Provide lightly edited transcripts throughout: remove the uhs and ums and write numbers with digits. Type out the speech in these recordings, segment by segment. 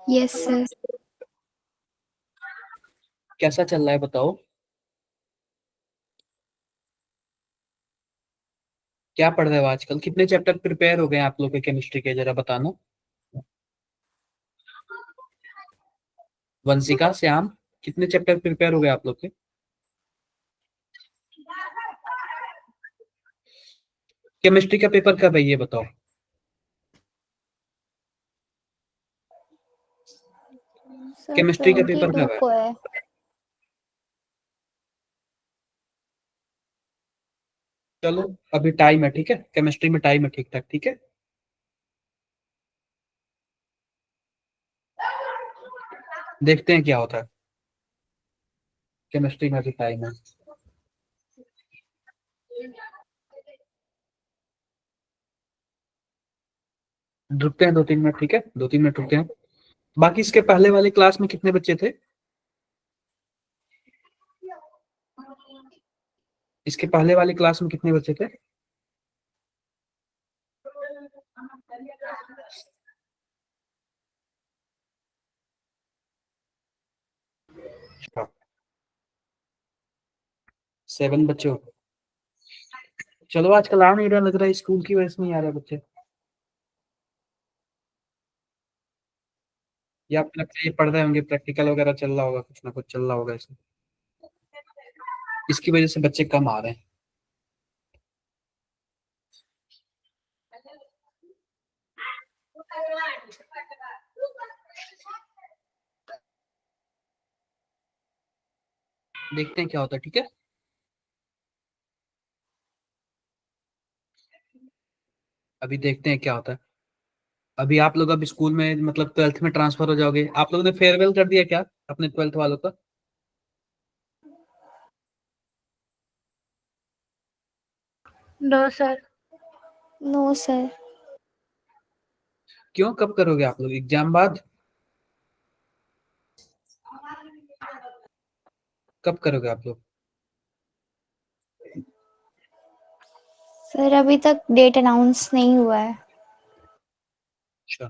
Yes sir. कैसा चल रहा है बताओ। क्या पढ़ रहे हो आजकल? कितने चैप्टर प्रिपेयर हो गए आप लोग के केमिस्ट्री के, जरा बताना। वंशिका, श्याम, कितने चैप्टर प्रिपेयर हो गए आप लोग के? केमिस्ट्री का पेपर कब है ये बताओ। सर केमिस्ट्री का पेपर 22 कब है? को है। चलो, अभी टाइम है, ठीक है, केमिस्ट्री में टाइम है ठीक ठाक, ठीक है। देखते हैं क्या होता है। केमिस्ट्री में भी टाइम है। रुकते हैं 2-3 मिनट, ठीक है, 2-3 मिनट रुकते हैं। बाकी इसके पहले वाले क्लास में कितने बच्चे थे? इसके पहले वाली क्लास में कितने बच्चे थे? अच्छा, 7 बच्चे हो। चलो, आजकल आ नहीं रहा, लग रहा है स्कूल की वजह से नहीं आ रहे बच्चे, या आपको लगता है ये पढ़ रहे होंगे, प्रैक्टिकल वगैरह चल रहा होगा, कुछ ना कुछ चल रहा होगा इसमें, इसकी वजह से बच्चे कम आ रहे हैं। देखते हैं क्या होता है, ठीक है। अभी देखते हैं क्या होता है। अभी आप लोग अब स्कूल में मतलब 12th में ट्रांसफर हो जाओगे। आप लोगों ने फेयरवेल कर दिया क्या अपने 12th वालों का? No sir. No sir. क्यों, कब करोगे आप लोग, एग्जाम बाद? कब करोगे आप लोग? सर अभी तक डेट अनाउंस नहीं हुआ है। अच्छा,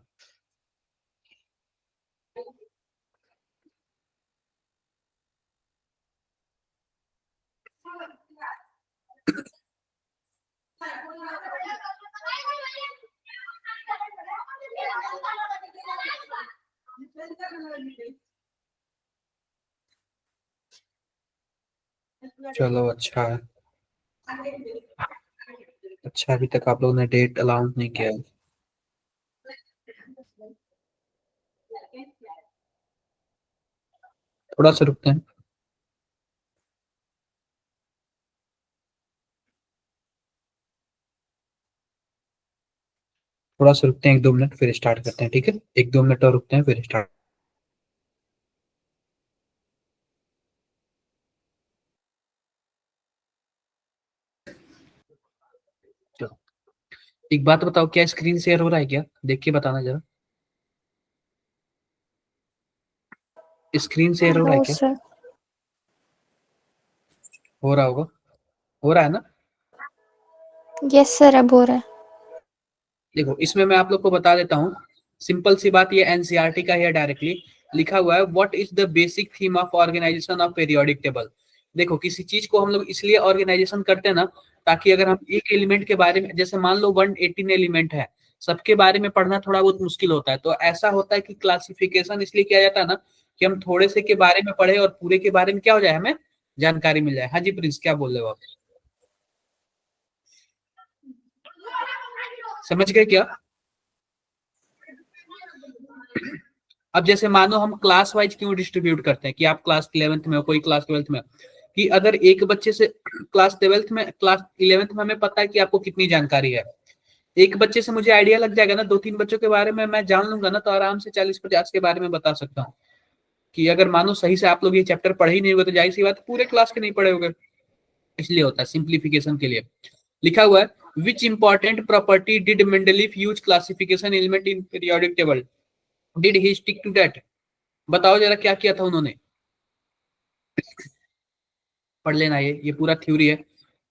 चलो अच्छा है। अच्छा, अभी तक आप लोगों ने डेट अनाउंस नहीं किया है। थोड़ा सा रुकते हैं, थोड़ा सा रुकते हैं, 1-2 मिनट फिर स्टार्ट करते हैं, ठीक है, 1-2 मिनट और रुकते हैं फिर स्टार्ट। चलो, एक बात बताओ, क्या स्क्रीन शेयर हो रहा है क्या? देख के बताना जरा, स्क्रीन शेयर हो रहा है नो क्या? सर। हो रहा होगा, हो रहा है ना? यस सर, अब हो रहा है। देखो, इसमें मैं आप लोग को बता देता हूँ, सिंपल सी बात, ये एनसीईआरटी का है, डायरेक्टली लिखा हुआ है, what is the basic theme of organisation of periodic table. देखो, किसी चीज को हम लोग इसलिए ऑर्गेनाइजेशन करते हैं ना, ताकि अगर हम एक एलिमेंट के बारे में, जैसे मान लो 118 एलिमेंट है, सबके बारे में पढ़ना थोड़ा बहुत मुश्किल होता है, तो ऐसा होता है कि क्लासिफिकेशन इसलिए किया जाता है ना, कि हम थोड़े से के बारे में पढ़े और पूरे के बारे में क्या हो जाए, हमें जानकारी मिल जाए। हाँ जी प्रिंस, क्या बोल रहे हो आप? समझ गए क्या? अब जैसे मानो हम क्लास वाइज क्यों डिस्ट्रीब्यूट करते हैं, कि आप क्लास 11th में हो, कोई क्लास 12th में हो, कि अगर एक बच्चे से क्लास 12th में, क्लास 11th में हमें पता है कि आपको कितनी जानकारी है, एक बच्चे से मुझे आइडिया लग जाएगा ना, 2-3 बच्चों के बारे में मैं जान लूंगा ना, तो आराम से 40-50 के बारे में बता सकता हूँ। कि अगर मानो सही से आप लोग ये चैप्टर पढ़े ही नहीं हुए, तो जाहिर सी बात पूरे क्लास के नहीं पढ़े होंगे, इसलिए होता है सिंप्लीफिकेशन के लिए। लिखा हुआ है, which important property did Mendeleev use classification element in periodic table, did he stick to that? बताओ जरा, क्या किया था उन्होंने? पढ़ लेना, ये पूरा थ्योरी है।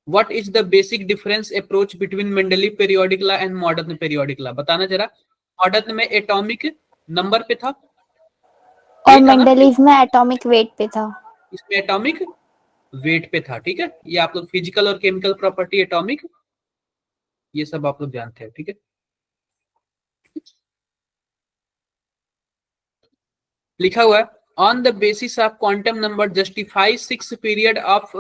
What is the basic difference approach between Mendeleev periodic law and modern periodic law? बताना जरा। मॉडर्न में एटॉमिक नंबर पे था, और A था ना, मेंडलीव में एटॉमिक वेट पे था। इसमें एटॉमिक वेट पे था। ठीक है, ये आप लोग फिजिकल और केमिकल प्रॉपर्टी, एटॉमिक, ये सब आप लोग जानते हैं। ठीक है, लिखा हुआ है on the basis of quantum number justify 6 period of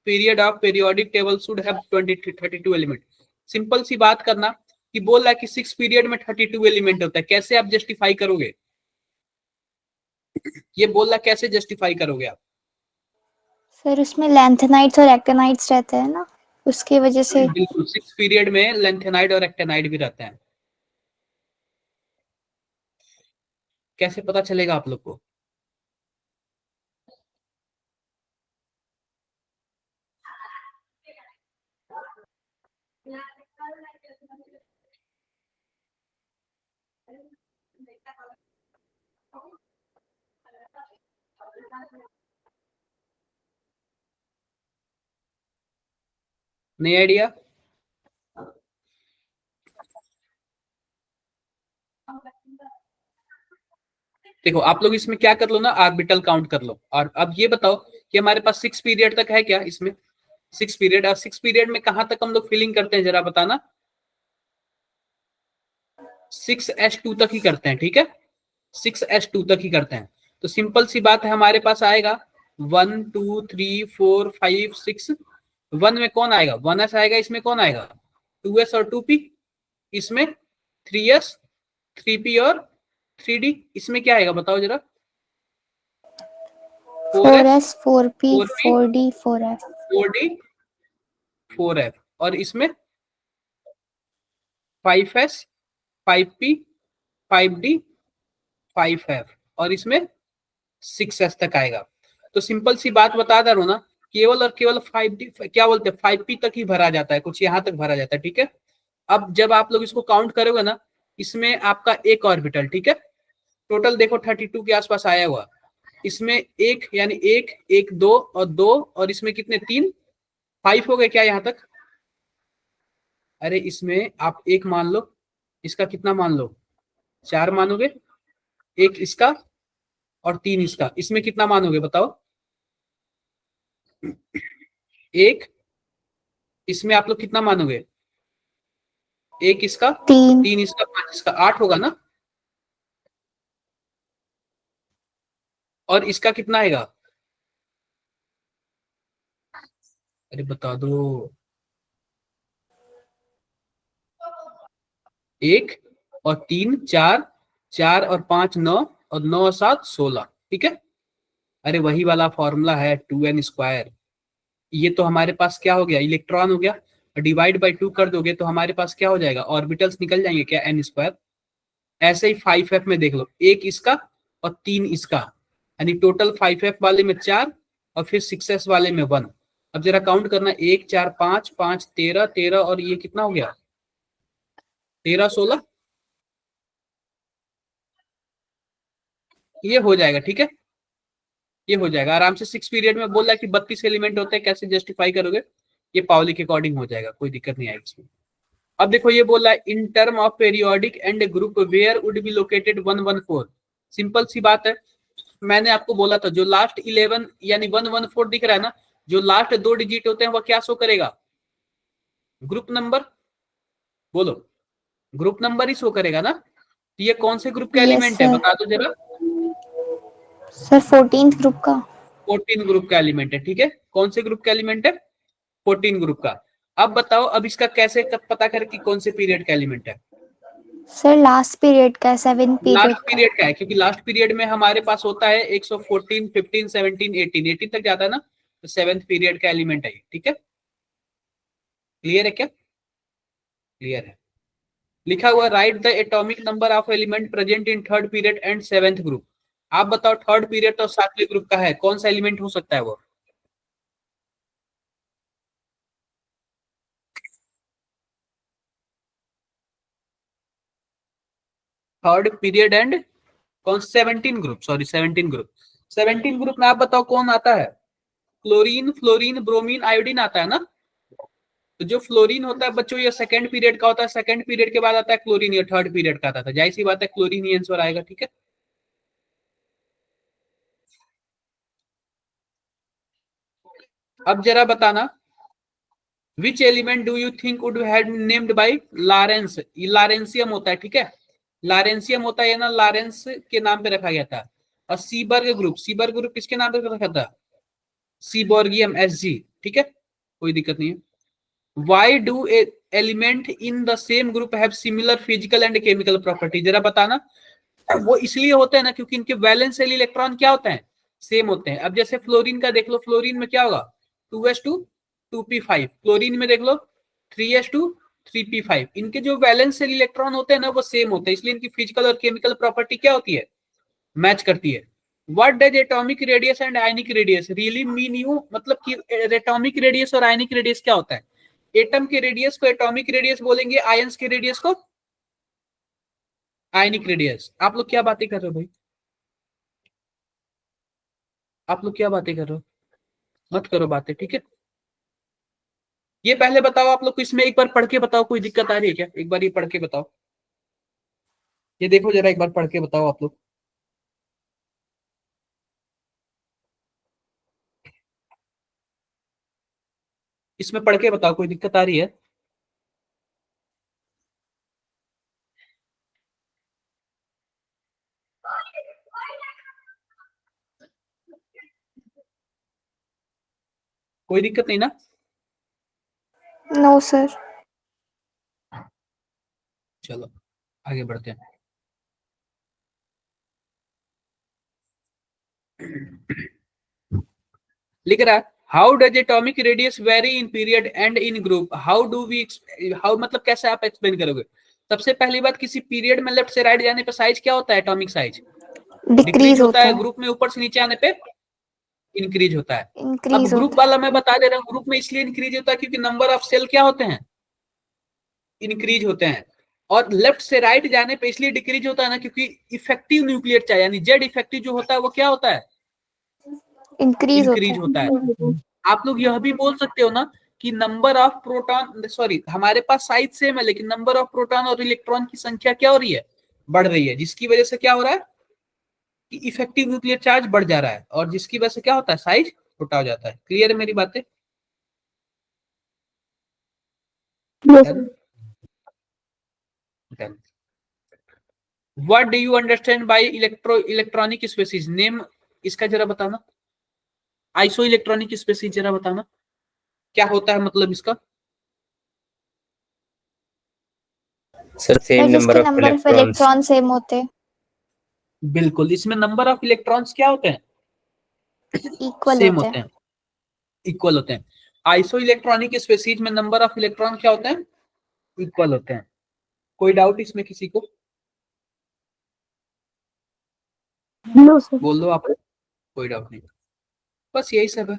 periodic table should have 32 element. Simple सी बात करना कि बोल रहा है कि 6 पीरियड में 32 एलिमेंट होता है, कैसे आप जस्टिफाई करोगे? ये बोल रहा कैसे जस्टिफाई करोगे आप? सर उसमें लैंथेनाइड्स और एक्टिनाइड्स रहते हैं ना, उसकी वजह से। बिल्कुल, 6 पीरियड में लेंथेनाइड और एक्टेनाइड भी रहते हैं। कैसे पता चलेगा आप लोग को? नहीं आइडिया? देखो आप लोग इसमें क्या कर लो ना, ऑर्बिटल काउंट कर लो। और अब ये बताओ कि हमारे पास 6 पीरियड तक है क्या इसमें? 6 पीरियड, और 6 पीरियड में कहां तक हम लोग फिलिंग करते हैं जरा बताना? 6s2 तक ही करते हैं। ठीक है, 6s2 तक ही करते हैं। तो सिंपल सी बात है, हमारे पास आएगा 1 2 3 4 5 6। 1 में कौन आएगा? 1s आएगा। इसमें कौन आएगा? 2s और 2p। इसमें 3s 3p और 3d। इसमें क्या आएगा बताओ जरा? 4s 4s 4p 4p 4d 4f। 4d 4f। और इसमें 5s 5p 5d 5f। और इसमें 6s तक आएगा। तो सिंपल सी बात बता दे रहा हूं ना, केवल और केवल 5d, क्या बोलते हैं, 5p तक ही भरा जाता है, कुछ यहां तक भरा जाता है। ठीक है, अब जब आप लोग इसको काउंट करोगे ना, इसमें आपका एक ऑर्बिटल, ठीक है, टोटल देखो 32 के आसपास आया हुआ। इसमें एक, यानी एक एक दो और दो, और इसमें कितने? 3 5 हो गए क्या यहां तक? अरे इसमें आप एक मान लो, इसका कितना मान लो? 4 मानोगे, एक इसका और 3 इसका। इसमें कितना मानोगे बताओ? एक, इसमें आप लोग कितना मानोगे? एक इसका, 3। 3 इसका, 5 इसका, 8 होगा ना? और इसका कितना आएगा? अरे बता दो। एक और 3 4, 4 और 5 9, और 9 और 7 16। ठीक है, अरे वही वाला फॉर्मूला है 2n²। ये तो हमारे पास क्या हो गया? इलेक्ट्रॉन हो गया। डिवाइड बाई 2 कर दोगे तो हमारे पास क्या हो जाएगा? ऑर्बिटल्स निकल जाएंगे क्या? n²। ऐसे ही 5f में देख लो, एक इसका और 3 इसका, यानी टोटल 5f वाले में 4 और फिर 6s वाले में 1। अब जरा काउंट करना, 1 4 5 5 13 13, और ये कितना हो गया? 13 16। ये हो जाएगा। ठीक है, ये हो जाएगा आराम से। 6 पीरियड में बोल रहा है कि 32 एलिमेंट होते हैं, कैसे जस्टिफाई करोगे? ये पाउली के अकॉर्डिंग हो जाएगा, कोई दिक्कत नहीं आएगी इसमें। अब देखो ये बोल रहा है in term of periodic and group where would be located 114। Simple सी बात है, मैंने आपको बोला था जो लास्ट 11 यानी 114 दिख रहा है ना, जो लास्ट 2 डिजिट होते हैं वह क्या शो करेगा? Group number. बोलो, ग्रुप नंबर ही शो करेगा ना? तो ये कौन से ग्रुप का यस एलिमेंट है सर। बता दो जरा? सर 14th ग्रुप का। 14 ग्रुप का एलिमेंट है। ठीक है, कौन से ग्रुप का एलिमेंट है? 14 ग्रुप का। अब बताओ, अब इसका कैसे पता करें कि कौन से पीरियड का एलिमेंट है? सर लास्ट पीरियड का, 7 लास्ट पीरियड का। पीरियड का है, क्योंकि लास्ट पीरियड में हमारे पास होता है 114 15 17 18, 18 तक जाता है ना, तो 7th पीरियड का एलिमेंट है ये। ठीक है, क्लियर है क्या? क्लियर है। लिखा हुआ right the atomic number of element present in third period and 7th group. आप बताओ, थर्ड पीरियड तो 7वें ग्रुप का है, कौन सा एलिमेंट हो सकता है वो? थर्ड पीरियड एंड कौन? 17 ग्रुप, सॉरी 17 ग्रुप। 17 ग्रुप में आप बताओ कौन आता है? क्लोरीन फ्लोरीन ब्रोमीन आयोडीन आता है ना? तो जो फ्लोरीन होता है बच्चों, ये सेकंड पीरियड का होता है। सेकंड पीरियड के बाद आता है क्लोरीन, ये थर्ड पीरियड का आता था। जाहिर सी बात है क्लोरीन ही आंसर आएगा। ठीक है, अब जरा बताना, which element do you think would have named by Lawrence? Lawrencium होता है, ठीक है, लॉरेंसियम होता है ना, लॉरेंस के नाम पे रखा गया था। और सीबर्ग ग्रुप, सीबर्ग ग्रुप किसके नाम पे रखा था? सीबोर्गियम एसजी, ठीक है, कोई दिक्कत नहीं है। Why do element in the same group have similar physical and chemical property? जरा बताना। वो इसलिए होते हैं ना क्योंकि इनके वैलेंस शेल इलेक्ट्रॉन क्या होते हैं? सेम होते हैं। अब जैसे फ्लोरीन का देख लो, फ्लोरीन में क्या होगा? 2s2 2p5। क्लोरीन में देख लो 3s2 3p5। इनके जो वैलेंस शेल इलेक्ट्रॉन होते हैं ना वो सेम होते हैं, इसलिए इनकी फिजिकल और केमिकल प्रॉपर्टी क्या होती है? मैच करती है। What does atomic radius and ionic radius really mean you? मतलब कि एटॉमिक रेडियस और आयनिक रेडियस क्या होता है? एटम के रेडियस को एटॉमिक रेडियस बोलेंगे, आयंस के रेडियस को आयनिक रेडियस। आप लोग क्या बातें कर रहे हो भाई? आप लोग क्या बातें कर रहे हो? मत करो बातें, ठीक है। ये पहले बताओ आप लोग को, इसमें एक बार पढ़ के बताओ, कोई दिक्कत आ रही है क्या? एक बार ये पढ़ के बताओ, ये देखो जरा, एक बार पढ़ के बताओ आप लोग। इसमें पढ़ के बताओ, कोई दिक्कत आ रही है? कोई दिक्कत नहीं ना? No sir. चलो आगे बढ़ते हैं। लिख रहा है, how does atomic radius vary in period and in group? How do we, how मतलब कैसे आप एक्सप्लेन करोगे? सबसे पहली बात, किसी पीरियड में लेफ्ट से राइट जाने पर साइज क्या होता है? एटॉमिक साइज डिक्रीज डिक्रीज होता होता है। है, ग्रुप में ऊपर से नीचे आने पे इंक्रीज होता है। अब इंक्रीज ग्रुप होता है। वाला मैं बता दे रहा हूँ, ग्रुप में इसलिए इंक्रीज होता है क्योंकि नंबर ऑफ सेल क्या होते हैं? इंक्रीज होते हैं। और लेफ्ट से राइट जाने पे इसलिए डिक्रीज होता है ना क्योंकि इफेक्टिव न्यूक्लियर चार्ज यानी जेड इफेक्टिव जो होता है वो क्या होता है? इंक्रीज होता इंक्रीज है। होता है। आप लोग यह भी बोल सकते हो ना कि नंबर ऑफ प्रोटॉन, सॉरी हमारे पास साइज सेम है लेकिन नंबर ऑफ प्रोटॉन और इलेक्ट्रॉन की संख्या क्या हो रही है? बढ़ रही है, जिसकी वजह से क्या हो रहा है कि इफेक्टिव न्यूक्लियर चार्ज बढ़ जा रहा है, और जिसकी वजह से क्या होता है? साइज छोटा हो जाता है। क्लियर है मेरी बातें? Done done. What do you understand by electronic species? Name इसका जरा बताना। आइसो इलेक्ट्रॉनिक स्पेसीज जरा बताना क्या होता है, मतलब इसका? सर सेम सर नंबर जिसके of number of electrons. Electron same होते हैं, बिल्कुल, इसमें नंबर ऑफ इलेक्ट्रॉन्स क्या होते हैं? इक्वल सेम होते होते हैं। हैं, इक्वल होते हैं। आइसो इलेक्ट्रॉनिक स्पेसीज में नंबर ऑफ इलेक्ट्रॉन क्या होते हैं? इक्वल होते हैं। कोई डाउट इसमें किसी को? No sir. बोल दो आप, कोई डाउट नहीं। बस यही सब है।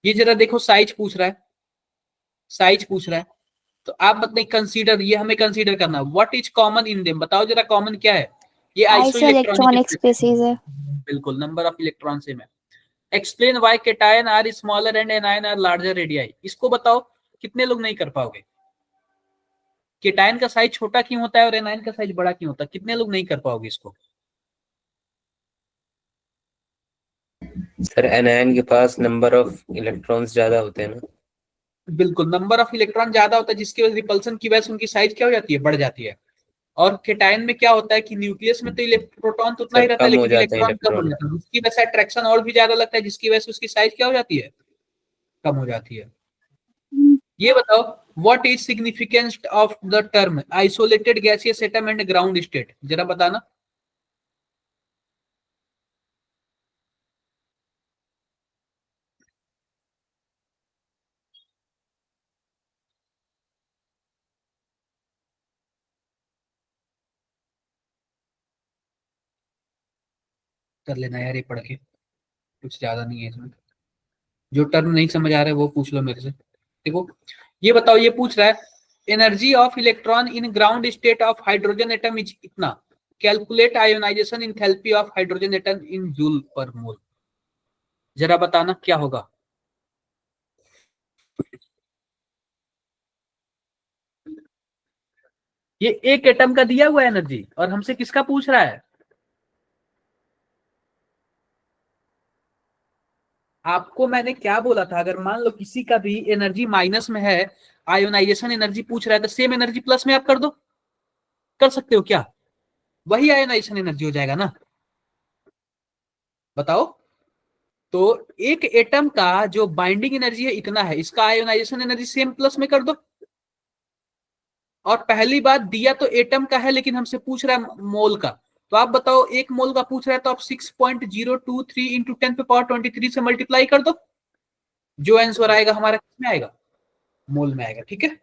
ये जरा देखो, साइज पूछ रहा है, साइज पूछ रहा है, तो आप बताइए कंसीडर, ये हमें कंसीडर करना, what is common in them? बताओ जरा कॉमन क्या है? ये iso iso electronic electronic species, species है। बिल्कुल, नंबर ऑफ इलेक्ट्रॉन सेम है। Explain why cation are smaller and anion are larger radii? इसको बताओ, कितने लोग नहीं कर पाओगे? केटायन का साइज छोटा क्यों होता है और एनायन का साइज बड़ा क्यों होता है? कितने लोग नहीं कर पाओगे इसको? सर एनायन के पास नंबर ऑफ इलेक्ट्रॉन्स ज्यादा होते हैं ना। बिल्कुल, नंबर ऑफ इलेक्ट्रॉन ज्यादा होता है जिसकी वजह से रिपल्सन की वजह से उनकी साइज क्या हो जाती है? बढ़ जाती है। और केटायन में क्या होता है कि न्यूक्लियस में तो प्रोटॉन तो उतना सर ही रहता है कम हो लेकिन जाते हैं इलेक्ट्रॉन कम हो इलेक्ट्रॉन। जाता है, जिसकी वजह से अट्रैक्शन और भी ज्यादा लगता है, जिसकी वजह से उसकी साइज क्या हो जाती है? कम हो जाती है। ये बताओ, what is significance of the term isolated gaseous atom and ground state? जरा बताना। कर लेना यार ये पढ़ के, कुछ ज्यादा नहीं है इसमें। जो टर्म नहीं समझ आ रहा है वो पूछ लो मेरे से। देखो ये बताओ, ये पूछ रहा है energy of electron in ground state of hydrogen atom is इतना, calculate ionization enthalpy of hydrogen atom in joule per mole. जरा बताना क्या होगा? ये एक एटम का दिया हुआ एनर्जी और हमसे किसका पूछ रहा है? आपको मैंने क्या बोला था, अगर मान लो किसी का भी एनर्जी माइनस में है, आयोनाइजेशन एनर्जी पूछ रहा है, तो सेम एनर्जी प्लस में आप कर दो, कर सकते हो क्या? वही आयोनाइजेशन एनर्जी हो जाएगा ना, बताओ। तो एक एटम का जो बाइंडिंग एनर्जी है इतना है, इसका आयोनाइजेशन एनर्जी सेम प्लस में कर दो। और पहली बात दिया तो एटम का है, लेकिन हमसे पूछ रहा है मोल का, तो आप बताओ एक मोल का पूछ रहा है, तो आप 6.023 इंटू 10⁻23 से मल्टीप्लाई कर दो, जो आंसर आएगा हमारा किसमें आएगा, मोल में आएगा। ठीक है,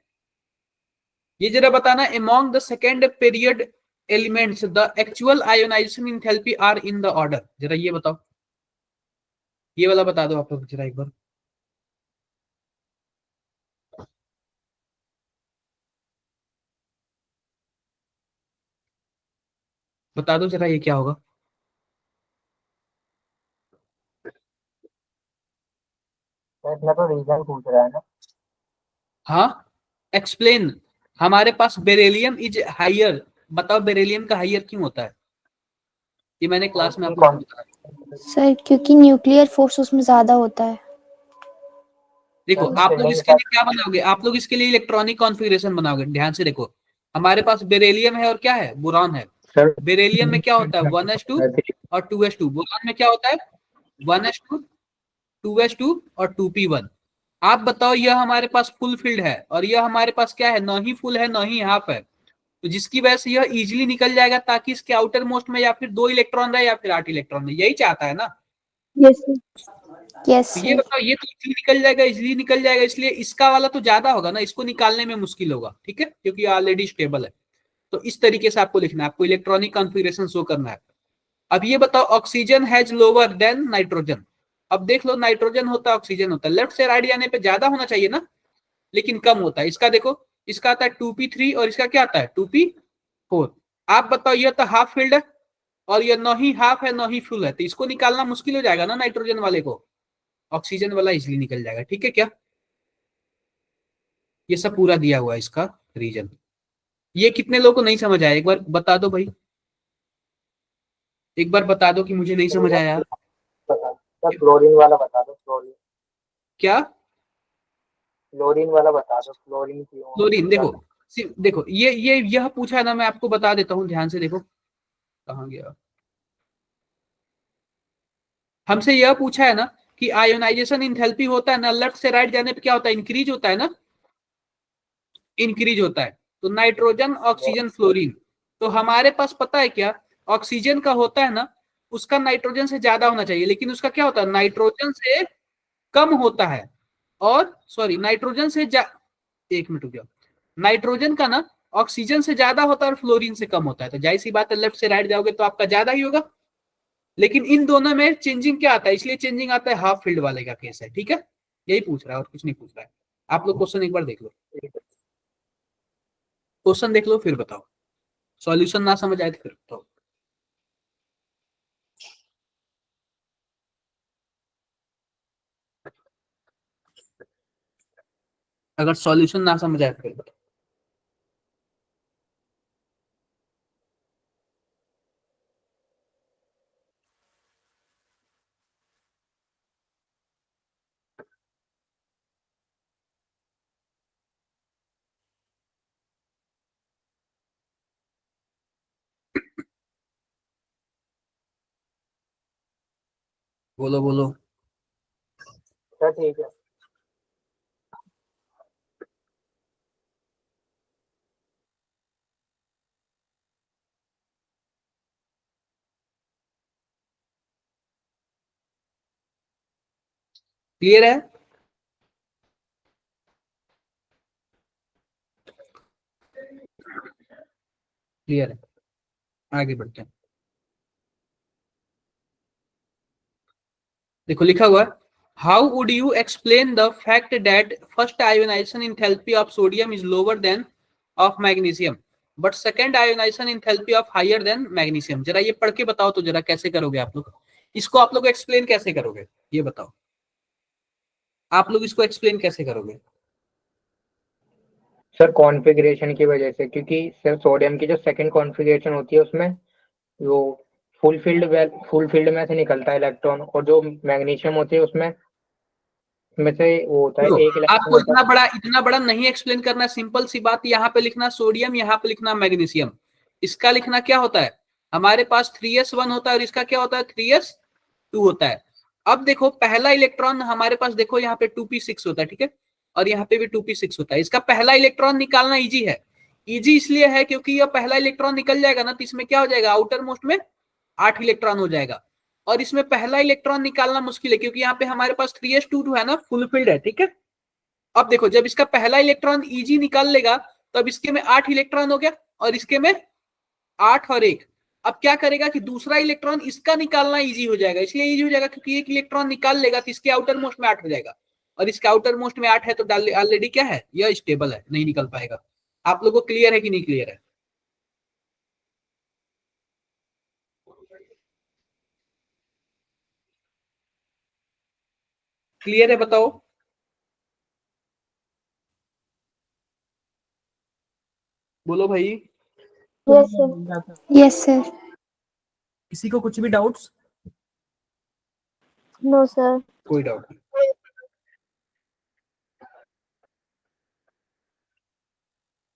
ये जरा बताना, among the second period elements the actual ionisation enthalpy are in the order, जरा ये बताओ, ये वाला बता दो आप लोग जरा एक बार। बता दो जरा ये क्या होगा। इतना तो रीजन पूछ रहा है ना। हाँ, एक्सप्लेन। हमारे पास बेरिलियम इज हायर, बताओ बेरिलियम का हायर क्यों होता है, ये मैंने क्लास में आप लोगों को बताया। सर क्योंकि न्यूक्लियर फोर्स उसमें ज्यादा होता है। देखो आप लोग इसके लिए क्या बनाओगे, आप लोग इसके लिए इलेक्ट्रॉनिक कॉन्फ़िगरेशन बनाओगे, ध्यान से देखो। हमारे पास बेरिलियम है और क्या है, बोरॉन है। सर बेरिलियम में क्या होता है 1s2 और 2s2, बोरॉन में क्या होता है 1s2 2s2 और 2p1। आप बताओ, यह हमारे पास फुल फील्ड है और यह हमारे पास क्या है, न ही फुल है न ही हाफ है, तो जिसकी वजह से यह इजीली निकल जाएगा, ताकि इसके आउटर मोस्ट में या फिर 2 इलेक्ट्रॉन रहे या फिर 8 इलेक्ट्रॉन रहे, यही चाहता है ना। Yes sir. यस तो ये सर। बताओ, ये तो इजीली निकल जाएगा, इजीली निकल जाएगा, इसलिए इसका वाला तो ज्यादा होगा ना, इसको निकालने में मुश्किल होगा। ठीक है, क्योंकि ऑलरेडी स्टेबल है। तो इस तरीके से आपको लिखना है, आपको इलेक्ट्रॉनिक कॉन्फ़िगरेशन शो करना है। अब ये बताओ, oxygen has lower than nitrogen. अब देख लो, नाइट्रोजन होता है ऑक्सीजन होता है, लेफ्ट से राइट जाने पे ज्यादा होना चाहिए ना, लेकिन कम होता है। इसका देखो, इसका आता है 2p3 और इसका क्या आता है 2p4। आप बताओ, ये तो हाफ फील्ड है और ये न ही हाफ है न ही फुल है, तो इसको निकालना मुश्किल हो जाएगा ना नाइट्रोजन वाले को, ऑक्सीजन वाला इजीली निकल जाएगा। ठीक है क्या, ये सब पूरा दिया हुआ है इसका रीजन। ये कितने लोगों को नहीं समझ आया, एक बार बता दो भाई, एक बार बता दो कि मुझे नहीं समझ आया। सर फ्लोरीन वाला बता दो, फ्लोरीन क्या फ्लोरीन वाला बता दो, फ्लोरीन क्यों क्लोरीन, क्या? देखो देखो ये यह पूछा है ना, मैं आपको बता देता हूँ, ध्यान से देखो, कहाँ गया। हमसे यह पूछा है ना कि आयोनाइजेशन इंथैल्पी होता है ना, लेफ्ट से राइट जाने पे क्या होता है, इंक्रीज होता है ना, इंक्रीज होता है। तो नाइट्रोजन ऑक्सीजन फ्लोरीन, तो हमारे पास पता है क्या, ऑक्सीजन का होता है ना, उसका नाइट्रोजन से ज्यादा होना चाहिए, लेकिन उसका क्या होता है, नाइट्रोजन से कम होता है। और सॉरी, नाइट्रोजन से एक मिनट रुक जाओ, नाइट्रोजन का ना ऑक्सीजन से ज्यादा होता है और फ्लोरीन से कम होता है, तो जाहिर सी बात है लेफ्ट से राइट जाओगे तो आपका ज्यादा ही होगा। लेकिन इन दोनों में चेंजिंग क्या आता है, इसलिए चेंजिंग आता है हाफ फील्ड वाले का केस है। ठीक है, यही पूछ रहा है और कुछ नहीं पूछ रहा है। आप लोग क्वेश्चन एक बार देख लो, क्वेश्चन देख लो फिर बताओ, सॉल्यूशन ना समझ आए तो फिर बताओ। अगर सॉल्यूशन ना समझ आए तो फिर बताओ। बोलो बोलो। सर ठीक है। क्लियर है, क्लियर है, आगे बढ़ते हैं। देखो लिखा हुआ है, how would you explain the fact that first ionisation enthalpy of sodium is lower than of magnesium but second ionisation enthalpy of higher than magnesium. जरा ये पढ़ के बताओ तो, जरा कैसे करोगे आप लोग इसको, आप लोग एक्सप्लेन कैसे करोगे, ये बताओ, आप लोग इसको एक्सप्लेन कैसे करोगे। सर कॉन्फ़िगरेशन की वजह से, क्योंकि सर सोडियम की जो सेकंड कॉन्फ़िगरेशन होती है उसमें वो फुल फील्ड में से निकलता है इलेक्ट्रॉन, और जो मैग्नीशियम होती है उसमें उसमें से वो होता है देखो, एक इलेक्ट्रॉन आपको होता इतना बड़ा नहीं एक्सप्लेन करना, सिंपल सी बात, यहाँ पे लिखना सोडियम, यहाँ पे लिखना मैग्नीशियम। इसका लिखना क्या होता है, हमारे पास 3s1 होता है और इसका क्या होता है 3s2 होता है। अब देखो पहला इलेक्ट्रॉन हमारे पास, देखो यहाँ पे 2p6 होता है, ठीक है, और यहाँ पे भी 2p6 होता है। इसका पहला इलेक्ट्रॉन निकालना इजी है। इजी इसलिए है क्योंकि यह पहला इलेक्ट्रॉन निकल जाएगा ना, तो इसमें क्या हो जाएगा, आउटर मोस्ट में 8 इलेक्ट्रॉन हो जाएगा। और इसमें पहला इलेक्ट्रॉन निकालना मुश्किल है क्योंकि यहाँ पे हमारे पास 3s2 है ना, फुलफिल्ड है, ठीक है। अब देखो जब इसका पहला इलेक्ट्रॉन इजी निकाल लेगा, तब इसके में 8 इलेक्ट्रॉन हो गया और इसके में 8 और 1। अब क्या करेगा कि दूसरा इलेक्ट्रॉन इसका निकालना इजी हो जाएगा, इसलिए इजी हो जाएगा क्योंकि एक इलेक्ट्रॉन निकाल लेगा तो इसके आउटर मोस्ट में 8 हो जाएगा, और इसके आउटर मोस्ट में 8 है तो ऑलरेडी क्या है, यह स्टेबल है, नहीं निकल पाएगा। आप लोगों को क्लियर है कि नहीं क्लियर है? क्लियर है, बताओ। बोलो भाई, यस सर। Yes sir. किसी को कुछ भी डाउट्स? No sir. कोई डाउट नहीं।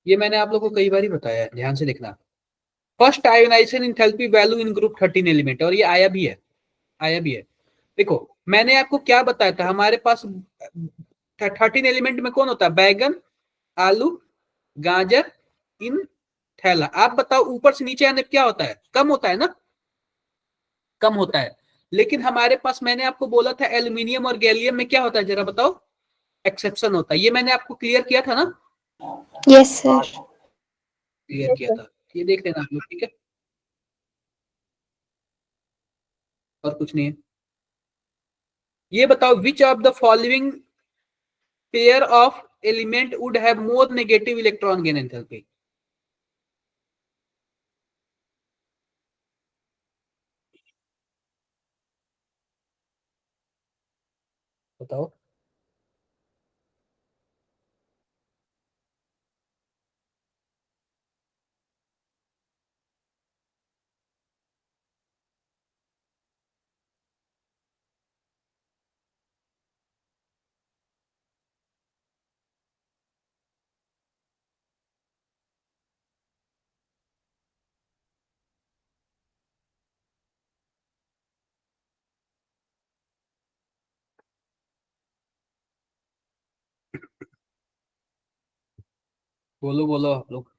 ये मैंने आप लोगों को कई बार ही बताया है, ध्यान से देखना। First ionization enthalpy value in group 13 element, और ये आया भी है, आया भी है। देखो मैंने आपको क्या बताया था, हमारे पास 13 एलिमेंट में कौन होता है, बैगन, आलू, गाजर, इन, थैला। आप बताओ ऊपर से नीचे आने पे क्या होता है, कम होता है ना, कम होता है। लेकिन हमारे पास मैंने आपको बोला था एल्यूमिनियम और गैलियम में क्या होता है, जरा बताओ, एक्सेप्शन होता है। ये मैंने आपको क्लियर किया था ना? Yes sir. क्लियर किया था, ये देख लेना आप लोग, ठीक है, और कुछ नहीं है। ये बताओ which of the following pair of element would have more negative electron gain enthalpy? बताओ। बोलो बोलो आप लोग।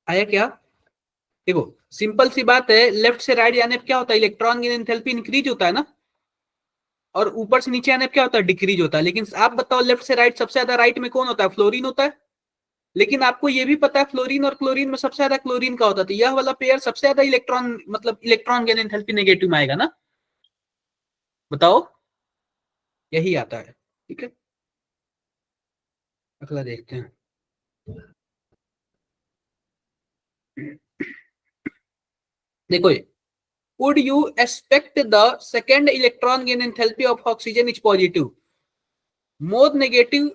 आया क्या? देखो सिंपल सी बात है, लेफ्ट से राइट जाने पे क्या होता है, इलेक्ट्रॉन गेन एंथैल्पी इंक्रीज होता है ना, और ऊपर से नीचे आने पे क्या होता है, डिक्रीज होता है। लेकिन आप बताओ लेफ्ट से राइट सबसे ज्यादा राइट में कौन होता है, फ्लोरीन होता है। लेकिन आपको ये भी पता है फ्लोरीन और क्लोरीन में सबसे ज्यादा क्लोरीन का होता है, तो यह वाला पेयर सबसे ज्यादा इलेक्ट्रॉन, मतलब इलेक्ट्रॉन गेन एंथैल्पी नेगेटिव में आएगा ना, बताओ, यही आता है, ठीक है। अगला देखते हैं। देखो ये, would you expect the second electron gain enthalpy of oxygen is positive, more negative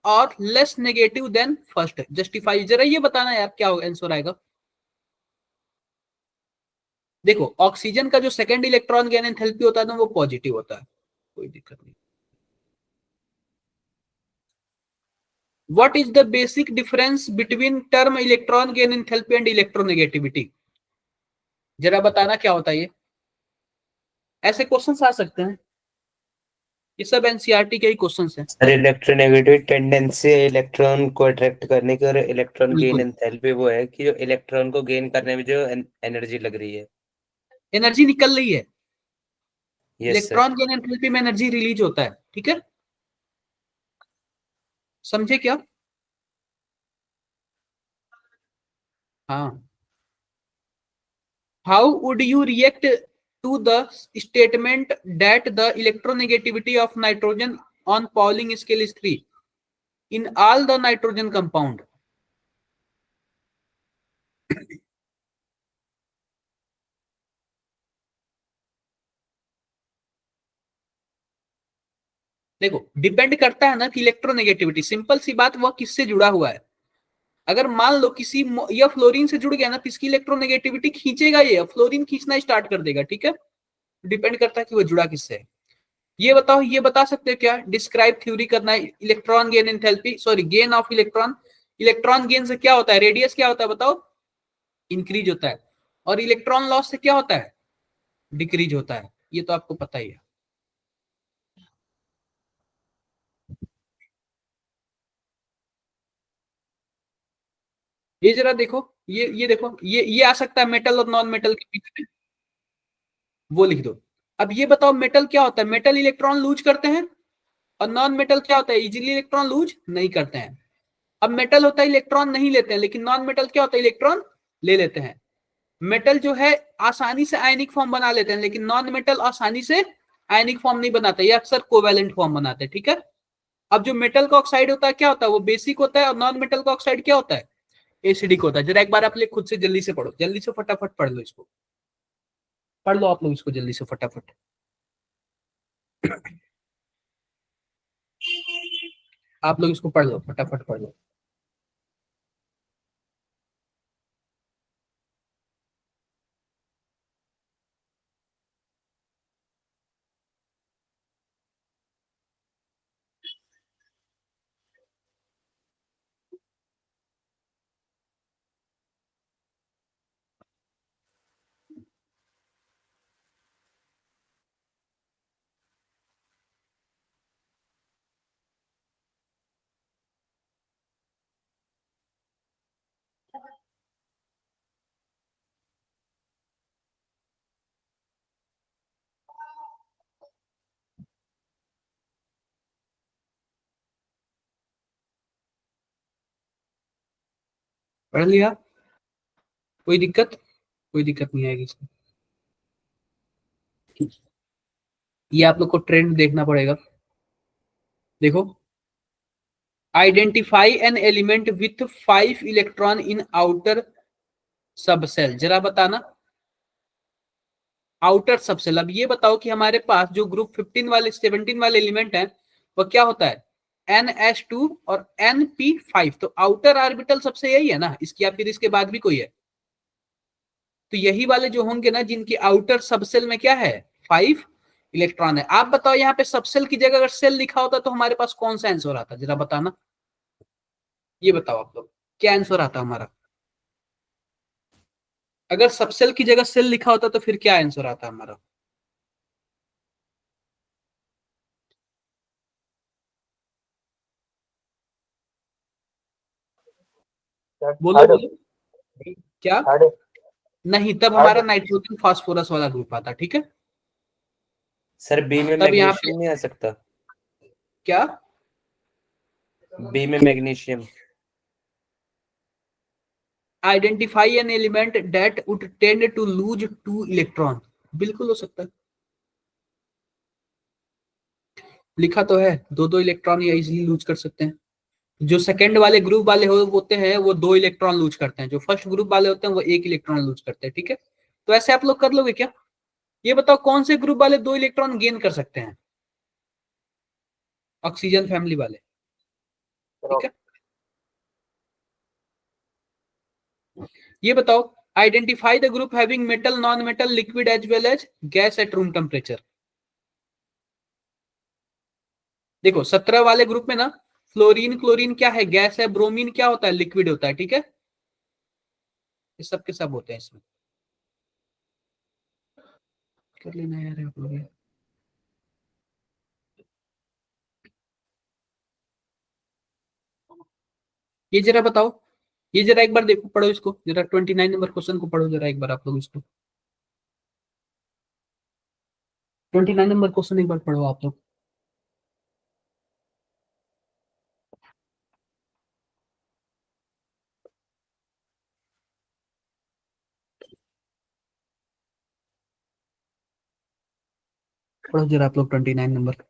और less negative than first? Justify, जरा ये बताना यार क्या आंसर आएगा। देखो ऑक्सीजन का जो सेकंड इलेक्ट्रॉन गेन एंथैल्पी होता है ना, वो पॉजिटिव होता है, कोई दिक्कत नहीं। What is the basic difference between term electron gain enthalpy and electronegativity? जरा बताना क्या होता है ये। ऐसे क्वेश्चंस आ सकते हैं, ये सब एनसीईआरटी के ही क्वेश्चंस हैं। सर इलेक्ट्रोनेगेटिव टेंडेंसी है इलेक्ट्रॉन को अट्रैक्ट करने की, और इलेक्ट्रॉन गेन बिल्कुल एंथैल्पी वो है कि जो इलेक्ट्रॉन को गेन करने में जो एनर्जी लग रही है। एनर्जी निकल रही है, yes sir. Electron gain enthalpy में एनर्जी रिलीज होता है, ठीक है, समझे क्या? हाँ, how would you react to the statement that the electronegativity of nitrogen on Pauling scale is 3 in all the nitrogen compound? देखो डिपेंड करता है ना कि इलेक्ट्रोनेगेटिविटी, सिंपल सी बात, वह किससे जुड़ा हुआ है। अगर मान लो किसी यह फ्लोरीन से जुड़ गया ना, तो इसकी इलेक्ट्रोनेगेटिविटी खींचेगा, ये फ्लोरीन खींचना स्टार्ट कर देगा, ठीक है, डिपेंड करता है कि वो जुड़ा किससे है। ये बताओ, ये बता सकते हो क्या, डिस्क्राइब थ्योरी करना है, electron gain enthalpy, sorry gain of electron. Electron gain से क्या होता है, रेडियस क्या होता है बताओ, इंक्रीज होता है, और इलेक्ट्रॉन लॉस से क्या होता है, डिक्रीज होता है, ये तो आपको पता ही है। ये जरा देखो, ये देखो, ये आ सकता है मेटल और नॉन मेटल के बीच में, वो लिख दो। अब ये बताओ मेटल क्या होता है, मेटल इलेक्ट्रॉन लूज करते हैं, और नॉन मेटल क्या होता है, इजीली इलेक्ट्रॉन लूज नहीं करते हैं। अब मेटल होता है इलेक्ट्रॉन नहीं लेते हैं, लेकिन नॉन मेटल क्या होता है, इलेक्ट्रॉन ले लेते हैं। मेटल जो है आसानी से आयनिक फॉर्म बना लेते हैं, लेकिन नॉन मेटल आसानी से आयनिक फॉर्म नहीं बनाते, ये अक्सर कोवैलेंट फॉर्म बनाते हैं, ठीक है। अब जो मेटल का ऑक्साइड होता है क्या होता है, वो बेसिक होता है, और नॉन मेटल का ऑक्साइड क्या होता है, एसिडिक होता है। जरा एक बार आप लोग खुद से जल्दी से पढ़ो, जल्दी से फटाफट पढ़ लो इसको, पढ़ लो आप लोग इसको जल्दी से फटाफट। आप लोग इसको पढ़ लो, फटाफट पढ़ लो। पढ़ लिया, कोई दिक्कत, कोई दिक्कत नहीं आएगी इसमें। ये आप लोग को ट्रेंड देखना पड़ेगा। देखो, identify an element with 5 electron in outer subshell, जरा बताना आउटर सबसेल। अब ये बताओ कि हमारे पास जो ग्रुप 15 वाले 17 वाले एलिमेंट है वो क्या होता है, NH2 और NP5, तो आउटर ऑर्बिटल सबसे यही है ना, इसकी या फिर इसके बाद भी कोई है, तो यही वाले जो होंगे ना जिनकी आउटर सबसेल में क्या है, 5 इलेक्ट्रॉन है। आप बताओ यहाँ पे सबसेल की जगह अगर सेल लिखा होता तो हमारे पास कौन सा आंसर आता, जरा बताना, ये बताओ आप लोग क्या आंसर आता हमारा, अगर सबसेल की जगह सेल लिखा होता तो फिर क्या आंसर आता हमारा, बोलो बोलो, क्या? थर्ड नहीं, तब हमारा नाइट्रोजन फास्फोरस वाला ग्रुप आता, ठीक है। सर बी में तब यहाँ पे मैग्नीशियम नहीं आ सकता? क्या, बी में magnesium. Identify an element that would tend to lose 2 electron, बिल्कुल हो सकता है, लिखा तो है 2-2 इलेक्ट्रॉन या इजिली लूज कर सकते हैं। जो सेकंड वाले ग्रुप वाले होते हैं वो 2 इलेक्ट्रॉन लूज करते हैं, जो फर्स्ट ग्रुप वाले होते हैं वो 1 इलेक्ट्रॉन लूज करते हैं, ठीक है। तो ऐसे आप लोग कर लोगे क्या, ये बताओ कौन से ग्रुप वाले 2 इलेक्ट्रॉन गेन कर सकते हैं, ऑक्सीजन फैमिली वाले, ठीक है। ये बताओ, identify the group having metal, non metal, liquid as well as gas at room temperature. देखो 17 वाले ग्रुप में ना फ्लोरीन क्लोरीन क्या है, गैस है, ब्रोमीन क्या होता है, लिक्विड होता है, ठीक है, ये सब के सब होते हैं इसमें, कर लेना यार आप लोग ये जरा बताओ, ये जरा एक बार देखो, पढ़ो इसको जरा, 29 नंबर क्वेश्चन को पढ़ो जरा एक बार आप लोग इसको। 29 नंबर क्वेश्चन एक बार पढ़ो आप लोग। पढ़ो जरा आप लोग 29 नंबर।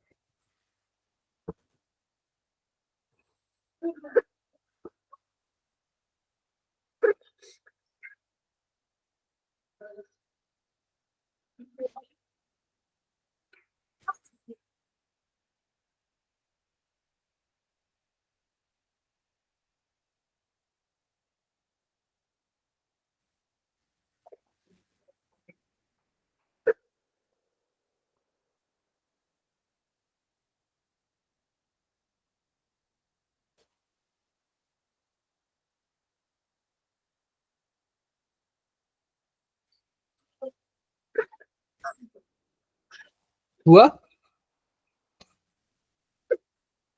हुआ,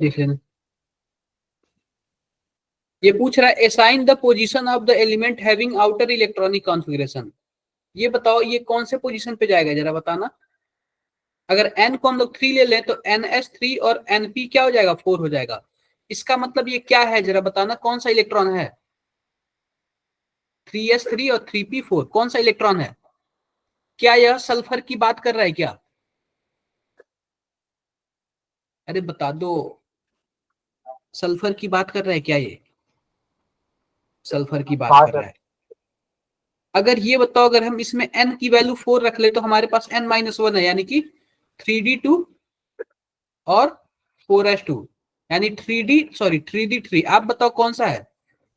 देख लेना। ये पूछ रहा है assign the position of the element having outer electronic configuration. ये बताओ ये कौन से पोजीशन पे जाएगा, जरा बताना। अगर n को हम लोग 3 ले लें तो NS3 और NP क्या हो जाएगा, 4 हो जाएगा। इसका मतलब ये क्या है, जरा बताना कौन सा इलेक्ट्रॉन है। 3s3 और 3p4 कौन सा इलेक्ट्रॉन है। क्या यह सल्फर की बात कर रहा है क्या? अरे बता दो, सल्फर की बात कर रहा है क्या ये? सल्फर की बात हाँ कर सर। रहा है। अगर ये बताओ, अगर हम इसमें n की वैल्यू 4 रख ले तो हमारे पास n-1 है, यानी कि 3d2 और 4s2, यानी 3d3। आप बताओ कौन सा है।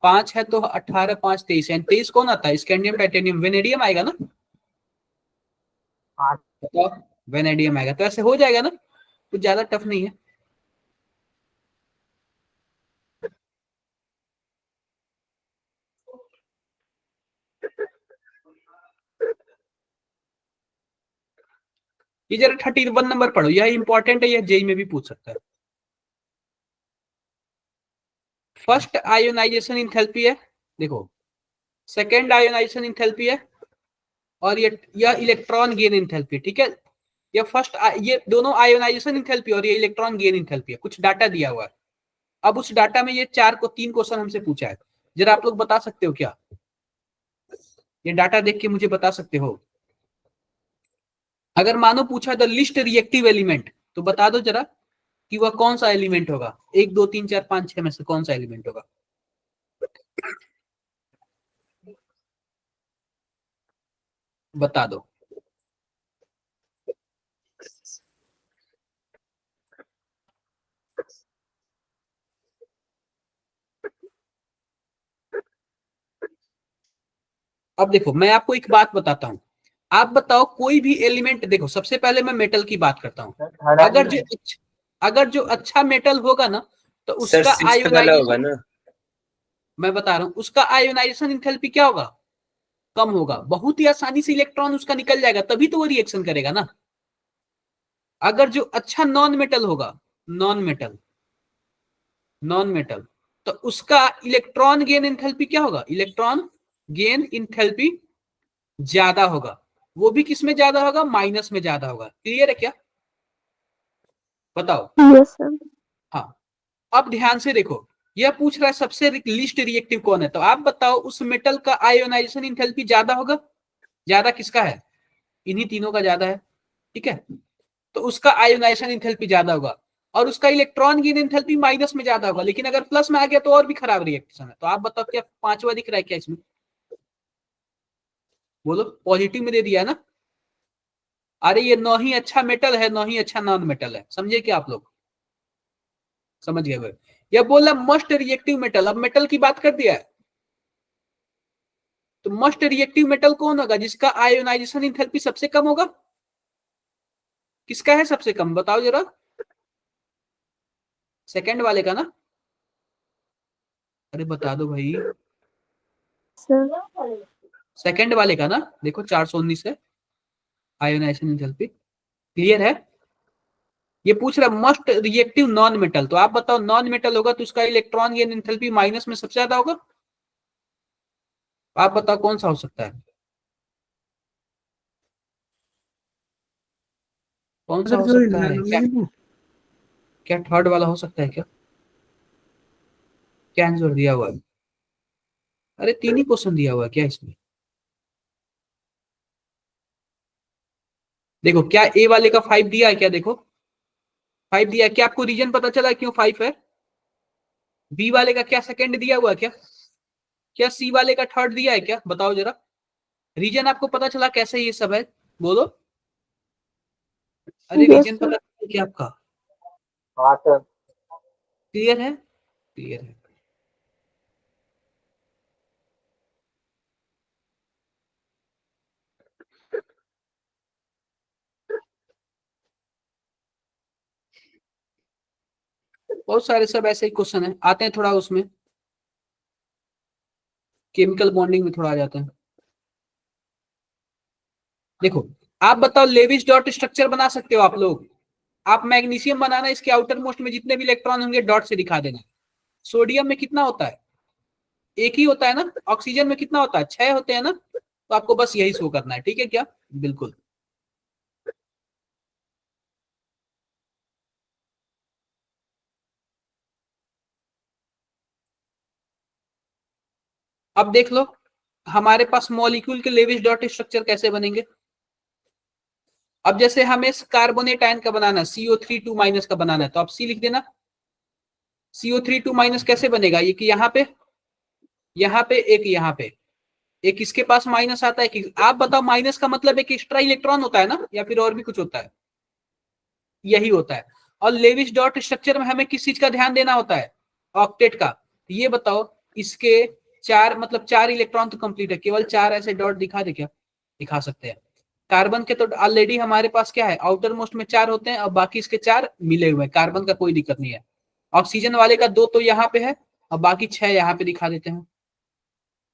5 है तो 18 5 23, यानी 23 कौन आता है, स्कैंडियम टाइटेनियम वेनेडियम आएगा ना। हाँ बताओ, वेनेडियम आएगा, तो ऐसे हो जाएगा ना, कुछ ज्यादा टफ नहीं है। ये जरा 31 नंबर पढ़ो, यह इंपॉर्टेंट है, यह जेई में भी पूछ सकता है। फर्स्ट आयोनाइजेशन इंथैल्पी है, देखो। सेकेंड आयोनाइजेशन इंथैल्पी है, और यह इलेक्ट्रॉन गेन इंथैल्पी, ठीक है। ये फर्स्ट, ये दोनों आयोनाइजेशन इंथैल्पी और ये इलेक्ट्रॉन गेन इंथैल्पी है। कुछ डाटा दिया हुआ है, अब उस डाटा में ये 3 क्वेश्चन हमसे पूछा है। जरा आप लोग बता सकते हो क्या, ये डाटा देख के मुझे बता सकते हो। अगर मानो पूछा द लिस्ट रिएक्टिव एलिमेंट, तो बता दो जरा कि वह कौन सा एलिमेंट होगा। 1 2 3 4 5 6 में से कौन सा एलिमेंट होगा, बता दो। अब देखो मैं आपको एक बात बताता हूं, आप बताओ कोई भी एलिमेंट, देखो सबसे पहले मैं मेटल की बात करता हूं। थर्ड अगर जो अच्छा मेटल होगा ना, तो सर उसका 6th वाला होगा आयोनाइजेशन, ना। मैं बता रहा हूं, उसका आयोनाइजेशन इंथैल्पी क्या होगा, कम होगा। बहुत ही आसानी से इलेक्ट्रॉन उसका निकल जाएगा, तभी तो वो रिएक्शन करेगा ना। अगर जो अच्छा नॉन मेटल होगा, नॉन मेटल, नॉन मेटल, तो उसका इलेक्ट्रॉन गेन इंथैल्पी क्या होगा, इलेक्ट्रॉन गेन इंथैल्पी ज्यादा होगा। वो भी किस में ज्यादा होगा, माइनस में ज्यादा होगा। क्लियर है क्या, बताओ। Yes sir. हाँ, अब ध्यान से देखो, यह पूछ रहा है सबसे लिस्ट रिएक्टिव कौन है, तो आप बताओ उस मेटल का आयोनाइजेशन इंथैल्पी ज्यादा होगा। ज्यादा किसका है, इन्हीं तीनों का ज्यादा है, ठीक है। तो उसका आयोनाइजेशन इंथैल्पी ज्यादा होगा, और उसका इलेक्ट्रॉन गेन इंथैल्पी माइनस में ज्यादा होगा। लेकिन अगर प्लस में आ गया तो और भी खराब रिएक्शन है। तो आप बताओ क्या पांचवा दिख रहा है क्या इसमें, बोलो। पॉजिटिव में दे दिया ना। अरे ये न ही अच्छा मेटल है, न ही अच्छा नॉन मेटल है, समझे क्या आप लोग, समझ गए। यह बोला मस्ट रिएक्टिव मेटल, अब मेटल की बात कर दिया है, तो मस्ट रिएक्टिव मेटल कौन होगा, जिसका आयोनाइजेशन इंथैल्पी सबसे कम होगा। किसका है सबसे कम, बताओ जरा। सेकंड वाले का ना, अरे बता दो भाई, सर सेकंड वाले का ना। देखो 419 है आयोनाइजेशन इंथैल्पी। क्लियर है। ये पूछ रहा है मस्ट रिएक्टिव नॉन मेटल, तो आप बताओ नॉन मेटल होगा तो उसका इलेक्ट्रॉन गेन एंथैल्पी माइनस में सबसे ज्यादा होगा। आप बताओ कौन सा हो सकता है, कौन सा हो सकता है? क्या थर्ड वाला हो सकता है क्या? क्या आंसर दिया हुआ है? अरे 3 ही क्वेश्चन दिया हुआ है क्या इसमें? देखो क्या ए वाले का 5 दिया है क्या? देखो 5 दिया है क्या? आपको रीजन पता चला क्यों 5 है? बी वाले का क्या सेकंड दिया हुआ है क्या? क्या सी वाले का थर्ड दिया है क्या? बताओ जरा, रीजन आपको पता चला कैसे ये सब है? बोलो। अरे Yes, रीजन sir. पता चला क्या आपका? हाँ सर। क्लियर है? क्लियर है। बहुत सारे सब ऐसे ही क्वेश्चन है, आते हैं थोड़ा उसमें केमिकल बॉन्डिंग में थोड़ा आ जाते हैं। देखो आप बताओ, लेविस डॉट स्ट्रक्चर बना सकते हो आप लोग? आप मैग्नीशियम बनाना, इसके आउटर मोस्ट में जितने भी इलेक्ट्रॉन होंगे डॉट से दिखा देना। सोडियम में कितना होता है? एक ही होता है ना। ऑक्सीजन में कितना होता है? 6 होते हैं ना। तो आपको बस यही शो करना है, ठीक है क्या? बिल्कुल। अब देख लो हमारे पास मॉलिक्यूल के लेविस डॉट स्ट्रक्चर कैसे बनेंगे। अब जैसे हमें कार्बोनेट आयन का बनाना है, CO3 2- का बनाना है, तो आप सी लिख देना। CO3 2- कैसे बनेगा? ये कि यहाँ पे एक, यहाँ पे एक, इसके पास माइनस आता है कि आप बताओ, माइनस का मतलब एक एक्स्ट्रा इलेक्ट्रॉन होता है ना, या फिर और भी कुछ होता है? यही होता है। और लेविस डॉट स्ट्रक्चर में हमें किस चीज का ध्यान देना होता है? ऑक्टेट का। ये बताओ, इसके 4 मतलब 4 इलेक्ट्रॉन तो कंप्लीट है, केवल 4 ऐसे डॉट दिखा दे क्या? दिखा सकते हैं। कार्बन के तो ऑलरेडी हमारे पास क्या है, आउटर मोस्ट में 4 होते हैं और बाकी इसके 4 मिले हुए हैं। कार्बन का कोई दिक्कत नहीं है। ऑक्सीजन वाले का 2 तो यहाँ पे है और बाकी 6 यहाँ पे दिखा देते हैं।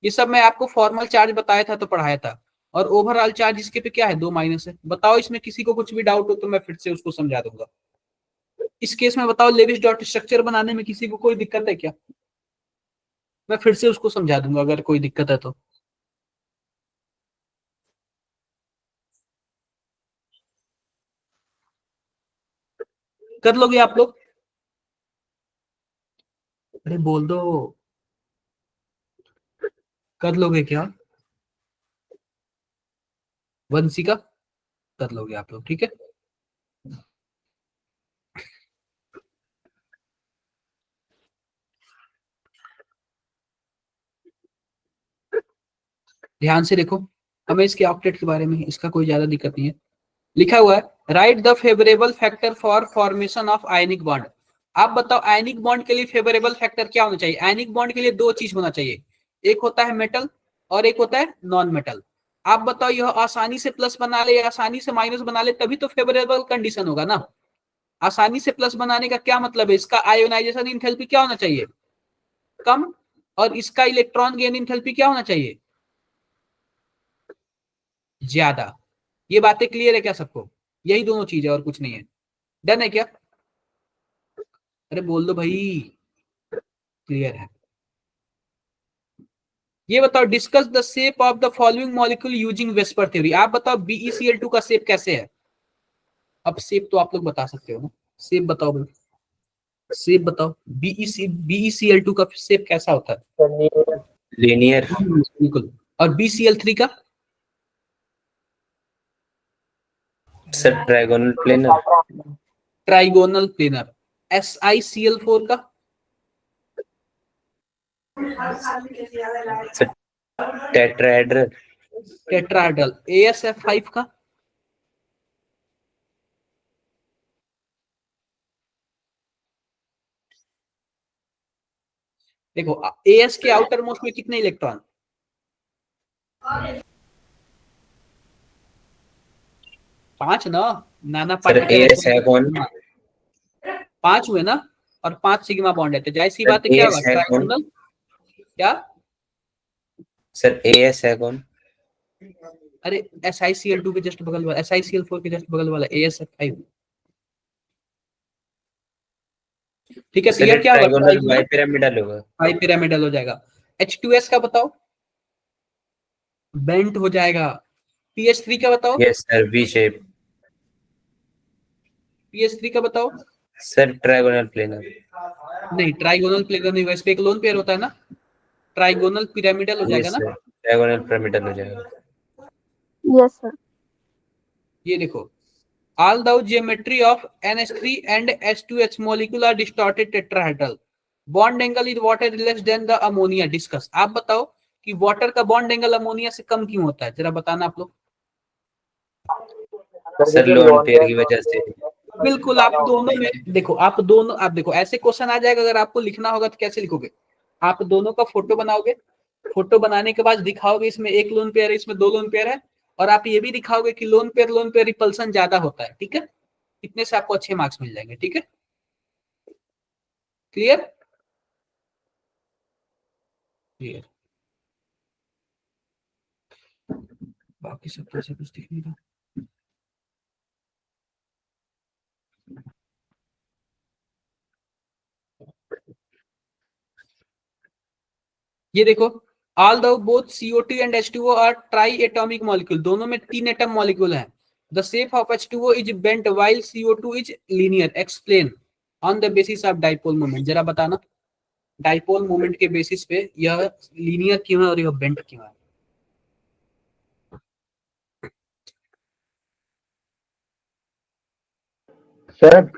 ये सब मैं आपको फॉर्मल चार्ज बताया था तो पढ़ाया था। और ओवरऑल चार्ज इसके पे क्या है? 2 माइनस है। बताओ इसमें किसी को कुछ भी डाउट हो तो मैं फिर से उसको समझा दूंगा। इस केस में बताओ, लेविस डॉट स्ट्रक्चर बनाने में किसी को कोई दिक्कत है क्या? मैं फिर से उसको समझा दूंगा अगर कोई दिक्कत है तो। कर लोगे आप लोग? अरे बोल दो, कर लोगे क्या? वंशी का कर लोगे आप लोग, ठीक है। ध्यान से देखो, हमें इसके ऑक्टेट के बारे में इसका कोई ज्यादा दिक्कत नहीं है। लिखा हुआ है right the favourable factor for formation of ionic bond. आप बताओ आयनिक बॉन्ड के लिए फेवरेबल फैक्टर क्या होना चाहिए? आयनिक बॉन्ड के लिए 2 चीज होना चाहिए, एक होता है मेटल और एक होता है नॉन मेटल। आप बताओ यह आसानी से प्लस बना ले या आसानी से माइनस बना ले, तभी तो फेवरेबल कंडीशन होगा ना। आसानी से प्लस बनाने का क्या मतलब है? इसका आयोनाइजेशन इंथैल्पी क्या होना चाहिए? कम। और इसका इलेक्ट्रॉन गेन इंथैल्पी क्या होना चाहिए? ज्यादा। ये बातें क्लियर है क्या सबको? यही दोनों चीज है और कुछ नहीं है। डन है क्या? अरे बोल दो भाई, क्लियर है। ये बताओ discuss the shape of the following molecule using VSEPR theory. आप बताओ BeCl2 का शेप कैसे है? अब शेप तो आप लोग बता सकते हो ना। शेप बताओ भाई, शेप बताओ। BeCl2 का शेप कैसा होता है? लीनियर। बिल्कुल। और BCl3 का? Sir trigonal planar. Trigonal planar. SiCl4 का? Sir tetrahedral. टेट्राहेड्रल। AsF5 का? देखो AS के आउटर मोस्ट में कितने इलेक्ट्रॉन? 5 ना। नाना सर पार्टिकल AS है कौन? 5 हुए ना। और 5 सिग्मा बॉन्ड है, तो जाहिर सी सर बात है क्या होगा? AS है कौन? ट्राइगोनल। क्या? सर AS है कौन? अरे SiCl2 के जस्ट बगल वाला, SiCl4 के जस्ट बगल वाला AsF5। ठीक है, तो सर यह क्या होगा? ट्रायगोनल ट्राइगोनल बाइपिरामिडल होगा। बाई पिरामिडल हो जाएगा। H2S का बताओ? बेंट हो जाएगा। PH3 का बताओ? Yes sir V shape. PS3 का बताओ। Sir trigonal planar. नहीं, ट्राइगोनल प्लेनर नहीं होगा, इस पे एक लोन पेयर होता है ना, ट्राइगोनल पिरामिडल हो ये जाएगा ना। सर ट्रायगोनल पिरामिडल हो जाएगा। Yes sir. ये देखो, all the geometry of NH3 and H2H molecule are distorted tetrahedral. Bond angle is water less than the ammonia. Discuss. आप बताओ कि वाटर का बॉन्ड एंगल अमोनिया से कम क्यों होता है, जरा बताना आप लोग। सर लोन पेयर की वजह से। बिल्कुल, आप दोनों में देखो, आप दोनों, आप देखो ऐसे क्वेश्चन आ जाएगा, अगर आपको लिखना होगा तो कैसे लिखोगे, आप दोनों का फोटो बनाओगे, फोटो बनाने के बाद दिखाओगे इसमें एक लोन पेयर है, इसमें दो लोन पेयर है, और आप ये भी दिखाओगे कि लोन पेयर रिपल्सन ज्यादा होता है, ठीक है। इतने से आपको अच्छे मार्क्स मिल जाएंगे, ठीक है। Clear clear. बाकी सब तो ऐसे कुछ दिख नहीं रहा। ये देखो, ऑल दो both CO2 and H2O are tri atomic molecule, दोनों में 3 एटम मॉलिक्यूल हैं। The shape of H2O is bent while CO2 is linear, explain on the basis of dipole moment. जरा बताना, डाइपोल मोमेंट के बेसिस पे यह linear क्यों है और यह बेंट क्यों है। सर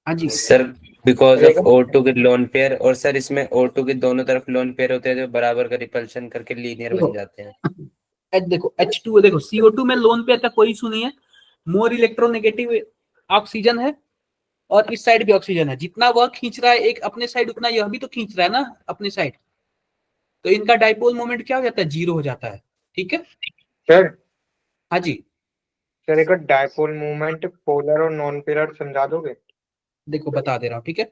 हाँ जी, सर बिकॉज ऑफ O2 के लोन पेयर, और सर इसमें O2 के दोनों तरफ लोन पेयर होते हैं जो बराबर का रिपल्शन करके लीनियर बन जाते हैं। देखो H2, देखो CO2 में लोन पेयर का कोई इशू नहीं है, मोर इलेक्ट्रोनेगेटिव ऑक्सीजन है और इस साइड भी ऑक्सीजन है, जितना वह खींच रहा है एक अपने साइड, उतना यह भी तो खींच रहा है ना अपने साइड, तो इनका डाइपोल मोमेंट क्या हो जाता है, 0 हो जाता है, ठीक है। सर हाँ जी, सर एक डायपोल मूवमेंट पोलर और नॉन पोलर समझा दोगे? देखो बता दे रहा हूँ, ठीक है।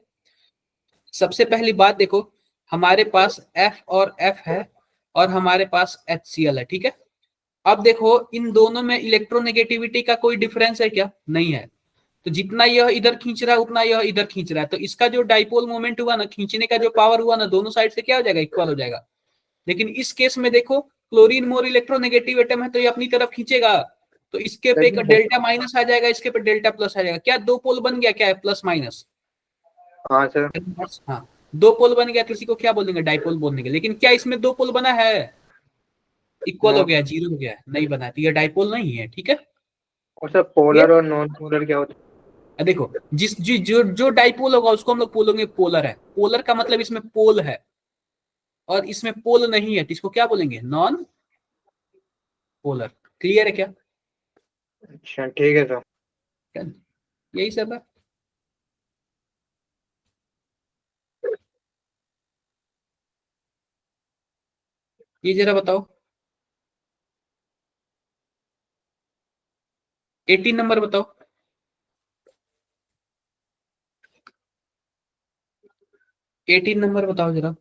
सबसे पहली बात देखो, हमारे पास F और F है और हमारे पास HCl है, ठीक है। अब देखो इन दोनों में इलेक्ट्रोनेगेटिविटी का कोई डिफरेंस है क्या, नहीं है, तो जितना यह इधर खींच रहा है उतना यह इधर खींच रहा है, तो इसका जो डाइपोल मोमेंट हुआ ना, खींचने का जो पावर हुआ ना, दोनों साइड से क्या हो जाएगा, इक्वल हो जाएगा। लेकिन इस केस में देखो, क्लोरीन मोर इलेक्ट्रोनेगेटिव एटम है तो ये अपनी तरफ खींचेगा, तो इसके पे एक डेल्टा माइनस आ जाएगा, इसके पे डेल्टा प्लस आ जाएगा, क्या दो पोल बन गया, क्या है प्लस माइनस। हाँ सर। हाँ, दो पोल बन गया तो इसी को क्या बोलेंगे, डाइपोल बोलेंगे। लेकिन क्या इसमें दो पोल बना है, इक्वल हो गया, 0 हो गया, नहीं बना, तो ये डाइपोल नहीं है, ठीक है। और सर पोलर और नॉन पोलर क्या होता देखो जिस जो डाइपोल होगा उसको हम लोग बोलेंगे पोलर है, पोलर का मतलब इसमें पोल है, और इसमें पोल नहीं है तो इसको क्या बोलेंगे, नॉन पोलर। क्लियर है क्या, है? अच्छा ठीक है सर। यही सब है। ये जरा बताओ, 18 नंबर बताओ, 18 नंबर बताओ जरा।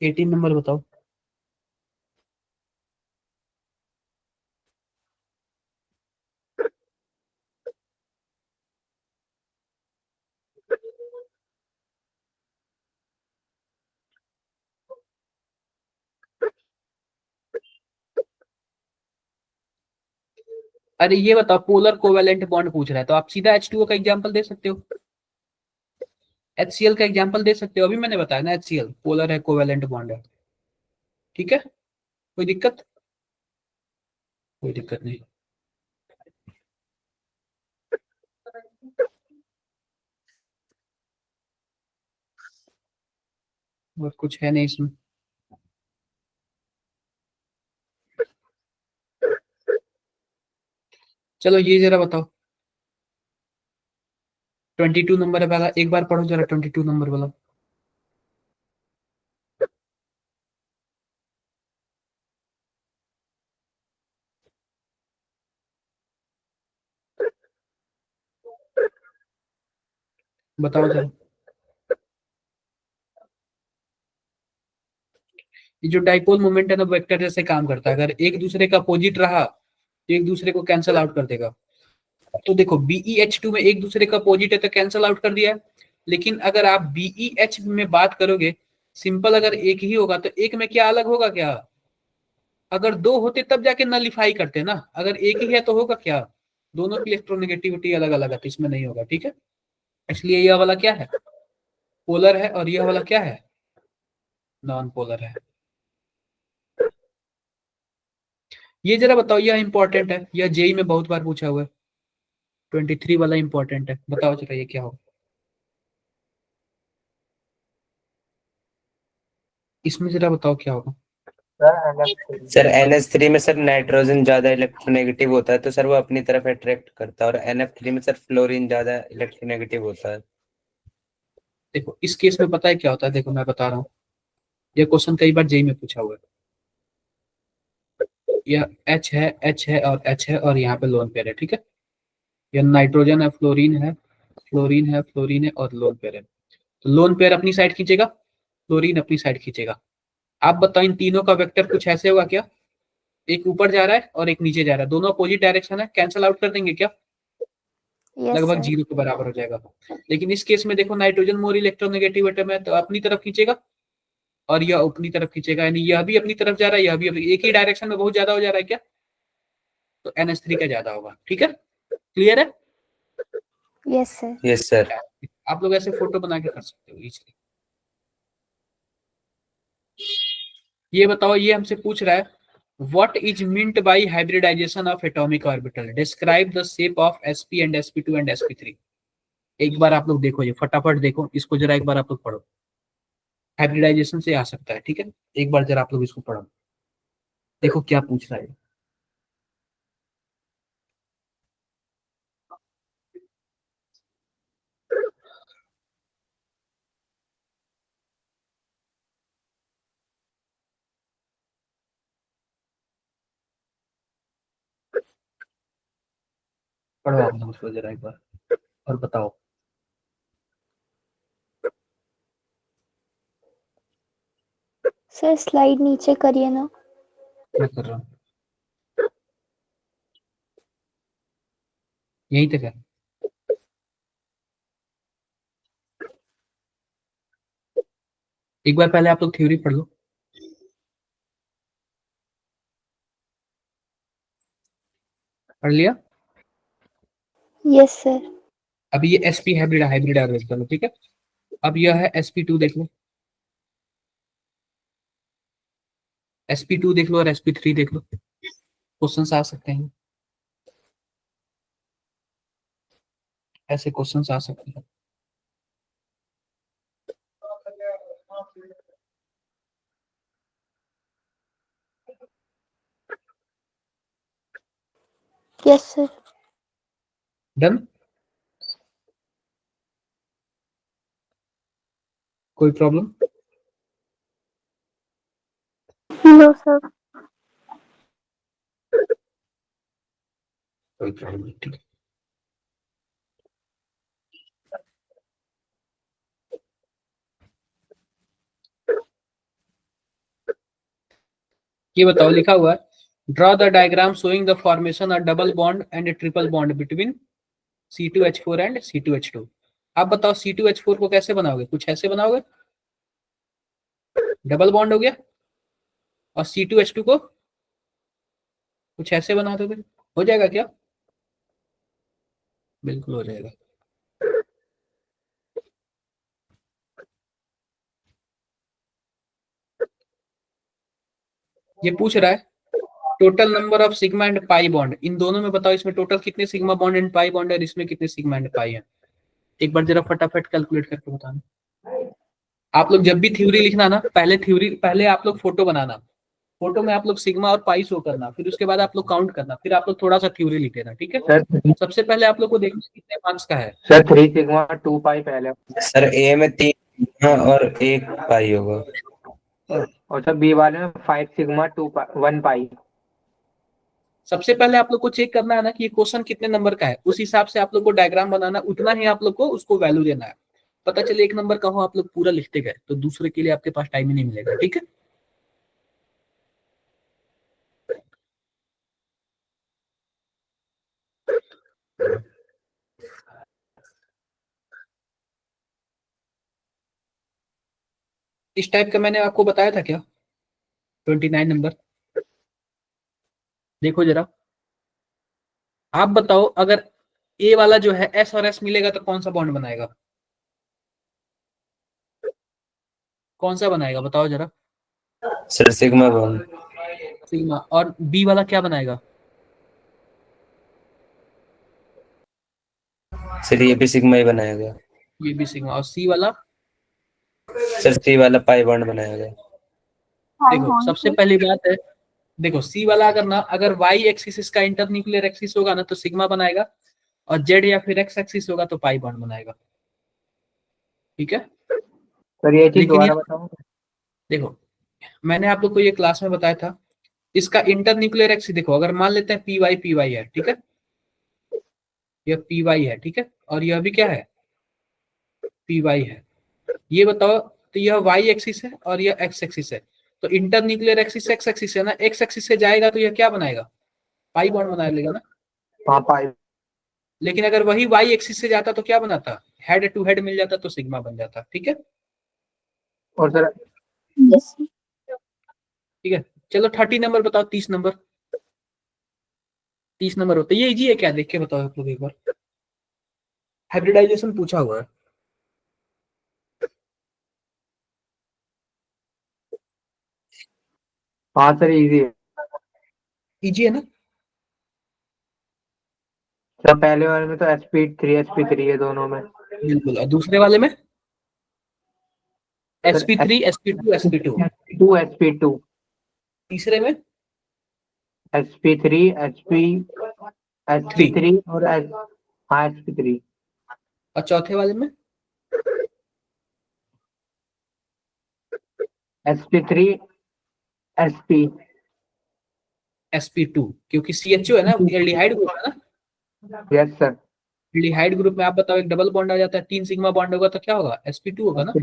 एटीन नंबर बताओ। अरे ये बताओ, पोलर कोवेलेंट बॉन्ड पूछ रहा है तो आप सीधा H2O का एग्जांपल दे सकते हो, HCl का एग्जांपल दे सकते हो, अभी मैंने बताया ना HCl पोलर है, कोवेलेंट बॉन्ड है, ठीक है। कोई दिक्कत, कोई दिक्कत नहीं। और कुछ है नहीं इसमें। चलो ये जरा बताओ, 22 नंबर है वाला, एक बार पढ़ो जरा 22 नंबर वाला। बताओ जरा। ये जो डाइपोल मोमेंट है ना, वेक्टर जैसे काम करता है। अगर एक दूसरे का अपोजिट रहा तो एक दूसरे को कैंसल आउट कर देगा। तो देखो BeH2 में एक दूसरे का अपोजिट है तो कैंसल आउट कर दिया है। लेकिन अगर आप BeH में बात करोगे, सिंपल अगर एक ही होगा तो एक में क्या अलग होगा क्या? अगर दो होते तब जाके नलिफाई करते ना, अगर एक ही है तो होगा क्या? दोनों की इलेक्ट्रोनेगेटिविटी अलग अलग है तो इसमें नहीं होगा, ठीक है। इसलिए यह वाला क्या है, पोलर है, और यह वाला क्या है, नॉन पोलर है। ये जरा बताओ, यह इंपॉर्टेंट है, यह जेई में बहुत बार पूछा हुआ है। 23 वाला इंपॉर्टेंट है, बताओ जरा ये क्या होगा। इसमें जरा बताओ क्या होगा। सर NH3 में सर नाइट्रोजन ज्यादा इलेक्ट्रोनेगेटिव होता है तो सर वो अपनी तरफ अट्रैक्ट करता है, और NF3 में सर फ्लोरीन ज्यादा इलेक्ट्रोनेगेटिव होता है। देखो इस केस में पता है क्या होता है, देखो मैं बता रहा हूँ। यह क्वेश्चन कई बार जेई में पूछा हुआ है। यह H है और H है, और यहाँ पे लोन पेयर है, ठीक है। यह नाइट्रोजन है, फ्लोरीन है, फ्लोरीन है, फ्लोरीन है, और लोन पेयर है। तो लोन पेयर अपनी साइड खींचेगा, फ्लोरीन अपनी साइड खींचेगा। आप बताओ इन तीनों का वेक्टर कुछ ऐसे होगा क्या? एक ऊपर जा रहा है और एक नीचे जा रहा है, दोनों अपोजिट डायरेक्शन है, कैंसल आउट कर देंगे क्या? यस लगभग सर। जीरो के बराबर हो जाएगा। लेकिन इस केस में देखो नाइट्रोजन मोर इलेक्ट्रोनेगेटिव एटम है तो अपनी तरफ खींचेगा, और यह अपनी तरफ खींचेगा, यानी यह भी अपनी तरफ जा रहा है, यह भी एक ही डायरेक्शन में बहुत ज्यादा हो जा रहा है क्या? तो NH3 का ज्यादा होगा, ठीक है। क्लियर है? Yes sir. Yes sir. आप लोग ऐसे फोटो बना के कर सकते हो इजीली। ये बताओ, ये हमसे पूछ रहा है what is meant by hybridisation of atomic orbital, describe the shape of sp and sp2 and sp3। एक बार आप लोग देखो, ये फटाफट देखो इसको जरा, एक बार आप लोग पढ़ो। हाइब्रिडाइजेशन से आ सकता है, ठीक है। एक बार जरा आप लोग इसको पढ़ो, देखो क्या पूछ रहा है। पढ़ो आप लोग उसको जरा एक बार और बताओ। सर स्लाइड नीचे करिए ना। मैं कर रहा हूँ, यहीं तक है। एक बार पहले आप लोग थ्योरी पढ़ लो। पढ़ लिया? Yes sir. अभी ये sp हाइब्रिड हाइब्रिड ऑर्बिटल है, ठीक है। अब यह है sp2, देख लो, sp2 देख लो और sp3 देख लो, क्वेश्चंस आ सकते हैं, ऐसे क्वेश्चंस आ सकते हैं। Yes sir. डन? कोई प्रॉब्लम? No sir. कोई प्रॉब्लम नहीं, ठीक है। ये बताओ, लिखा हुआ है draw the diagram showing the formation of double bond and triple bond between C2H4 and C2H2। आप बताओ C2H4 को कैसे बनाओगे? कुछ ऐसे बनाओगे, डबल बॉन्ड हो गया, और C2H2 को कुछ ऐसे बना दोगे, हो जाएगा क्या? बिल्कुल हो जाएगा। ये पूछ रहा है total number of sigma and pi bond, इन दोनों में बताओ इसमें टोटल कितने sigma bond and pi bond है, और इसमें कितने सिग्मा एंड पाई है। एक बार जरा फटाफट कैलकुलेट करके बताना। आप लोग जब भी थ्योरी लिखना ना, पहले आप लोग फोटो बनाना, फोटो में आप लोग सिग्मा और पाई शो करना, फिर उसके बाद आप लोग काउंट करना, फिर आप लोग थोड़ा सा थ्योरी लिख लेना, ठीक है। सर सबसे पहले आप लोग को देखना कितने मार्क्स का है। सर 3 सिग्मा 2 पाई पहले, सर A में 3 और 1 पाई होगा। और सर बी वाले में 5 सिग्मा 1 पाई। सबसे पहले आप लोग को चेक करना है ना कि ये क्वेश्चन कितने नंबर का है, उस हिसाब से आप लोग को डायग्राम बनाना, उतना ही आप लोग को उसको वैल्यू देना है। पता चले एक नंबर का हो आप लोग पूरा लिखते गए तो दूसरे के लिए आपके पास टाइम ही नहीं मिलेगा, ठीक है। इस टाइप का मैंने आपको बताया था क्या 29 नंबर, देखो जरा आप बताओ, अगर ए वाला जो है एस और एस मिलेगा तो कौन सा बॉन्ड बनाएगा, कौन सा बनाएगा बताओ जरा। Sir sigma bond. सिग्मा। और बी वाला क्या बनाएगा, सर ये भी सिग्मा ही बनाएगा। ये भी सिग्मा। और सी वाला, सर सी वाला पाई बॉन्ड बनाएगा। देखो सबसे पहली बात है, देखो सी वाला अगर ना, अगर वाई एक्सिस इसका इंटरन्यूक्लियर एक्सिस होगा ना तो सिग्मा बनाएगा, और जेड या फिर एक्स एक्सिस होगा तो पाई बॉन्ड बनाएगा, ठीक है। सर ये चीज लेकिन दोबारा ये बताओ। देखो मैंने आप लोग को ये क्लास में बताया था, इसका इंटरन्यूक्लियर एक्सिस देखो, अगर मान लेते हैं पी वाई है, ठीक है, यह पी वाई है, ठीक है, और यह भी क्या है पी वाई है, ये बताओ तो यह वाई एक्सिस है और यह एक्स एक्सिस है, तो इंटरन्यूक्लियर एक्सिस एक्स एक्सिस है ना, एक्स एक्सिस से जाएगा तो यह क्या बनाएगा, पाई बॉन्ड बना लेगा ना। हाँ पाई। लेकिन अगर वही वाई एक्सिस से जाता तो क्या बनाता, हेड टू हेड मिल जाता तो सिग्मा बन जाता, ठीक है। और सर यस ठीक है, चलो 30 नंबर बताओ, 30 नंबर, 30 नंबर होता है, ये इजी है क्या, देख के बताओ आप लोग एक बार, हाइब्रिडाइजेशन पूछा हुआ है। हाँ सर इजी है। इजी है ना। सर पहले वाले में तो sp3 है दोनों में। बिल्कुल, और दूसरे वाले में sir sp3 sp2 sp2, sp2 तीसरे में sp3 sp3 और हाँ sp3 और चौथे वाले में sp3 sp sp2, क्योंकि CHO है ना, एल्डिहाइड ग्रुप है ना। Yes sir. एल्डिहाइड ग्रुप में आप बताओ एक डबल बॉन्ड आ जाता है, 3 सिग्मा बॉन्ड होगा तो क्या होगा, sp2 होगा ना।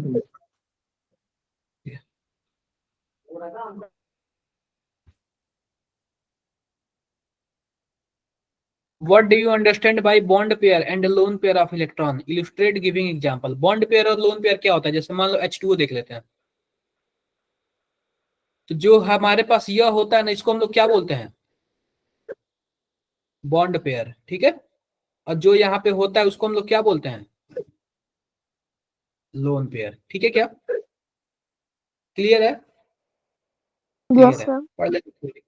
What do you understand by bond pair and lone pair of electron? Illustrate giving example. Bond pair और lone pair क्या होता है, जैसे मान लो H2O देख लेते हैं, तो जो हमारे पास यह होता है ना, इसको हम लोग क्या बोलते हैं, बॉन्ड पेयर, ठीक है। और जो यहाँ पे होता है उसको हम लोग क्या बोलते हैं, लोन पेयर, ठीक है क्या, क्लियर है, क्लियर यस है, सर। पढ़ लेते।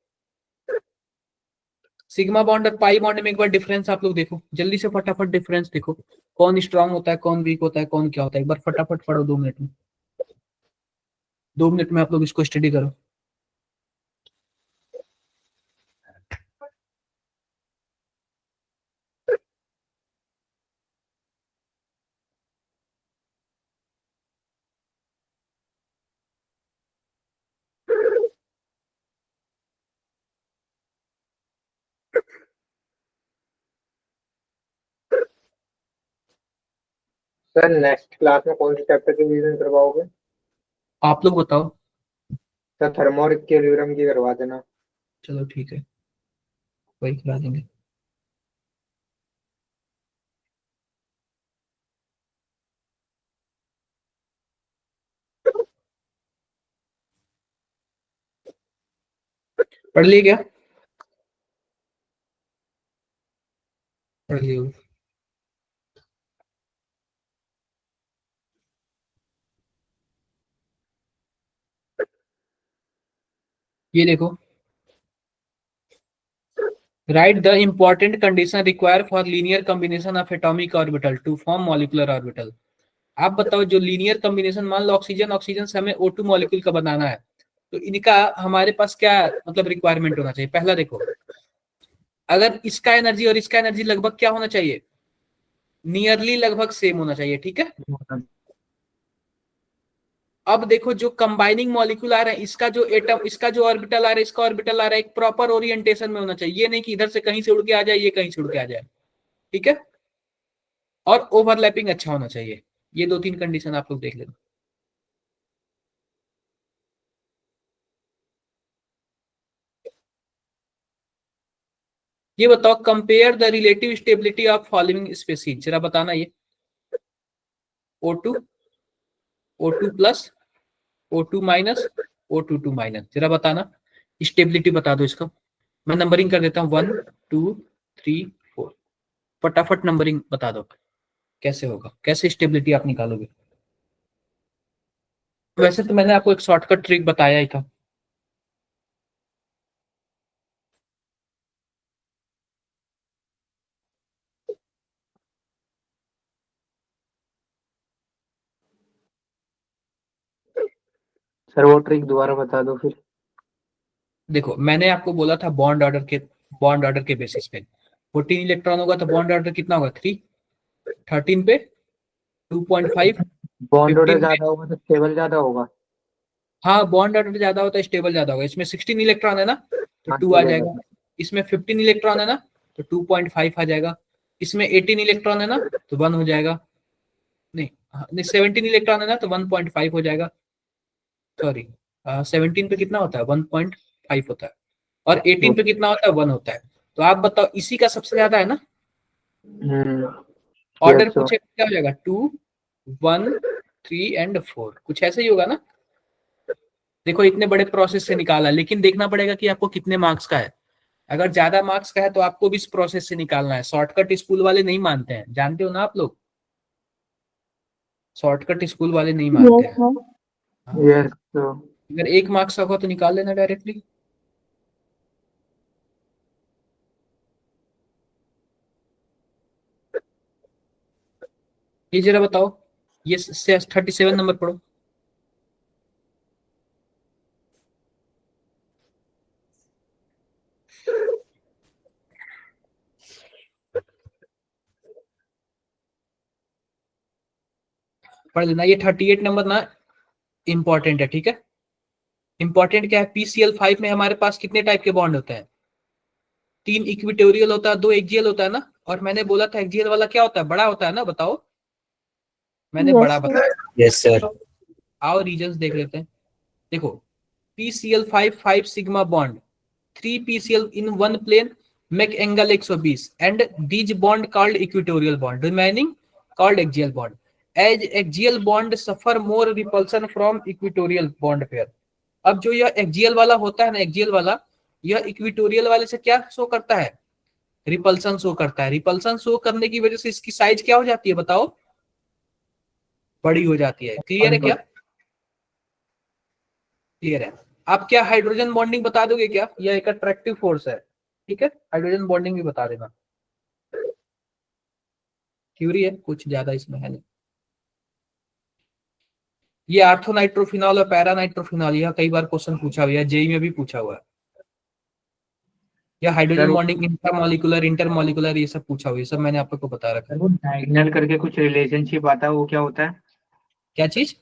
सिग्मा बॉन्ड और पाई बॉन्ड में एक बार डिफरेंस आप लोग देखो, जल्दी से फटाफट डिफरेंस देखो, कौन स्ट्रांग होता है, कौन वीक होता है, कौन क्या होता है, एक बार फटाफट पढ़ो 2 मिनट में, 2 मिनट में आप लोग इसको स्टडी करो। सर नेक्स्ट क्लास में कौन से चैप्टर की रिवीजन करवाओगे? आप लोग बताओ। सर थर्मो और इक्विलिब्रियम की करवा देना। चलो ठीक है, वही करा देंगे। पढ़ लिए क्या, पढ़ लिए। ये देखो, write the important condition required for linear combination of atomic orbital to form molecular orbital। आप बताओ जो लीनियर कॉम्बिनेशन, मान लो ऑक्सीजन ऑक्सीजन से हमें O2 मॉलिक्यूल का बनाना है, तो इनका हमारे पास क्या मतलब रिक्वायरमेंट होना चाहिए। पहला देखो, अगर इसका एनर्जी और इसका एनर्जी लगभग क्या होना चाहिए, नियरली लगभग सेम होना चाहिए, ठीक है। अब देखो जो कंबाइनिंग मॉलिक्यूल आ रहा है, इसका जो एटम, इसका जो ऑर्बिटल आ रहा है, इसका ऑर्बिटल आ रहा है, एक प्रॉपर ओरिएंटेशन में होना चाहिए, ये नहीं कि इधर से कहीं से उड़ के आ जाए, ये कहीं से उड़ के आ जाए, ठीक है। और ओवरलैपिंग अच्छा होना चाहिए, ये 2-3 कंडीशन आप लोग देख लेना। ये बताओ, compare the relative stability of following species, जरा बताना ये। O2, O2 plus, O2 minus, O2 minus, जरा बताना स्टेबिलिटी बता दो इसका। मैं नंबरिंग कर देता हूँ 1 2 3 4, फटाफट नंबरिंग बता दो कैसे होगा, कैसे स्टेबिलिटी आप निकालोगे। वैसे तो मैंने आपको एक शॉर्टकट ट्रिक बताया ही था। सर वो ट्रिक दोबारा बता दो फिर। देखो मैंने आपको बोला था बॉन्ड ऑर्डर के बेसिस पे 14 इलेक्ट्रॉन होगा तो बॉन्ड ऑर्डर कितना होगा 3, 13 पे 2.5, बॉन्ड ऑर्डर 15 पे, ज्यादा होगा तो स्टेबल ज्यादा होगा। हाँ बॉन्ड ऑर्डर ज्यादा होता है स्टेबल ज्यादा होगा। इसमें 16 इलेक्ट्रॉन है ना तो हाँ 2 आ stable जाएगा। ज्यादा। इसमें 15 इलेक्ट्रॉन है ना तो 2.5 आ जाएगा। इसमें 18 इलेक्ट्रॉन है ना तो 1 हो जाएगा। नहीं हाँ, नहीं 17 इलेक्ट्रॉन है ना तो 1.5 हो जाएगा। सॉरी 17 पे कितना होता है 1.5 होता है, और 18 पे कितना होता है 1 होता है। तो आप बताओ इसी का सबसे ज्यादा है ना, ऑर्डर यस पूछे क्या हो जाएगा 2 1 3 एंड 4, कुछ ऐसे ही होगा ना। देखो इतने बड़े प्रोसेस से निकाला, लेकिन देखना पड़ेगा कि आपको कितने मार्क्स का है। अगर ज्यादा मार्क्स का है तो आपको भी इस प्रोसेस से निकालना है। शॉर्टकट स्कूल वाले नहीं मानते हैं, जानते हो ना आप लोग, शॉर्टकट स्कूल वाले नहीं मानते यस हैं। सर। हाँ, यस सर। अगर 1 मार्क्स का होगा तो निकाल लेना डायरेक्टली। ये जरा बताओ, ये 37 नंबर पढ़ो। पढ़ लेना। ये 38 नंबर ना इंपॉर्टेंट है, ठीक है। इंपॉर्टेंट क्या है, PCl5 में हमारे पास कितने टाइप के बॉन्ड होते हैं, 3 इक्विटोरियल होता है, 2 एक्सियल होता है ना। और मैंने बोला था एक्सियल वाला क्या होता है, बड़ा होता है ना, बताओ। मैंने यस बड़ा सर। बताया। Yes sir. आओ रीजंस देख लेते हैं। देखो PCl5 5 sigma bond, 3 PCl in one plane make angle 120 and these bond called equatorial bond, remaining called axial bond. As axial bond suffer more repulsion from equatorial bond pair. अब जो यह axial वाला होता है ना, एक्सियल वाला, यह equatorial वाले से क्या शो करता है, रिपल्सन शो करता है। रिपल्सन शो करने की वजह से इसकी साइज क्या हो जाती है बताओ, बड़ी हो जाती है। क्लियर है क्या, क्लियर है। आप क्या हाइड्रोजन बॉन्डिंग बता दोगे क्या, यह एक अट्रैक्टिव फोर्स है, ठीक है। हाइड्रोजन बॉन्डिंग भी बता देना, थ्योरी है, कुछ ज्यादा इसमें है नहीं। ये आर्थोनाइट्रोफिनॉल और पैरानाइट्रोफिनॉल, यह कई बार क्वेश्चन पूछा हुआ है, जेई में भी पूछा हुआ है। या हाइड्रोजन बॉन्डिंग इंट्रामोलिकुलर इंटरमोलिकुलर ये सब पूछा हुआ है, सब मैंने आप लोग को बता रखा है। वो डायगोनल करके कुछ रिलेशनशिप आता है, वो क्या होता है? क्या चीज,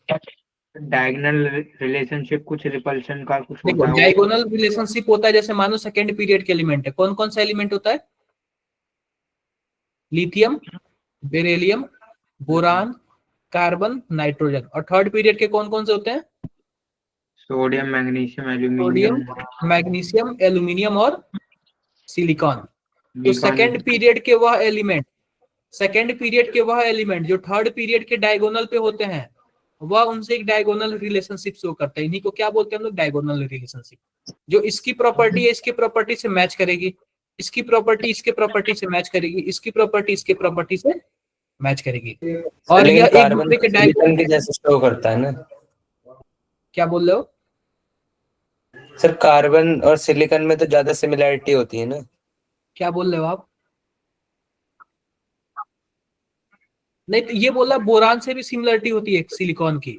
डायगोनल रिलेशनशिप कुछ रिपल्शन का कुछ देखो होता है वो। डायगोनल रिलेशनशिप होता है, जैसे मानो सेकेंड पीरियड के एलिमेंट है, कौन कौन सा एलिमेंट होता है, lithium, beryllium, boron, carbon, nitrogen. और थर्ड पीरियड के कौन कौन से होते हैं, sodium magnesium sodium, aluminium magnesium, aluminium और सिलिकॉन। तो सिलिकॉन। सेकेंड पीरियड के वह एलिमेंट जो थर्ड पीरियड के डायगोनल पे होते हैं, वह उनसे एक डायगोनल रिलेशनशिप शो करता है। इन्हीं को क्या बोलते हैं हम लोग, डायगोनल रिलेशनशिप। जो इसकी प्रॉपर्टी है इसके प्रॉपर्टी से मैच करेगी, इसकी प्रॉपर्टी इसके प्रॉपर्टी से मैच करेगी, इसकी प्रॉपर्टी इसके प्रॉपर्टी से मैच करेगी। और लेकिन यह एक कार्बन दूसरे के सिलिकॉन के जैसे शो करता है ना। क्या बोल रहे हो, सर कार्बन और सिलिकॉन में तो ज्यादा सिमिलैरिटी होती है ना। क्या बोल रहे हो आप, नहीं तो ये बोला बोरान से भी सिमिलरिटी होती है सिलिकॉन की।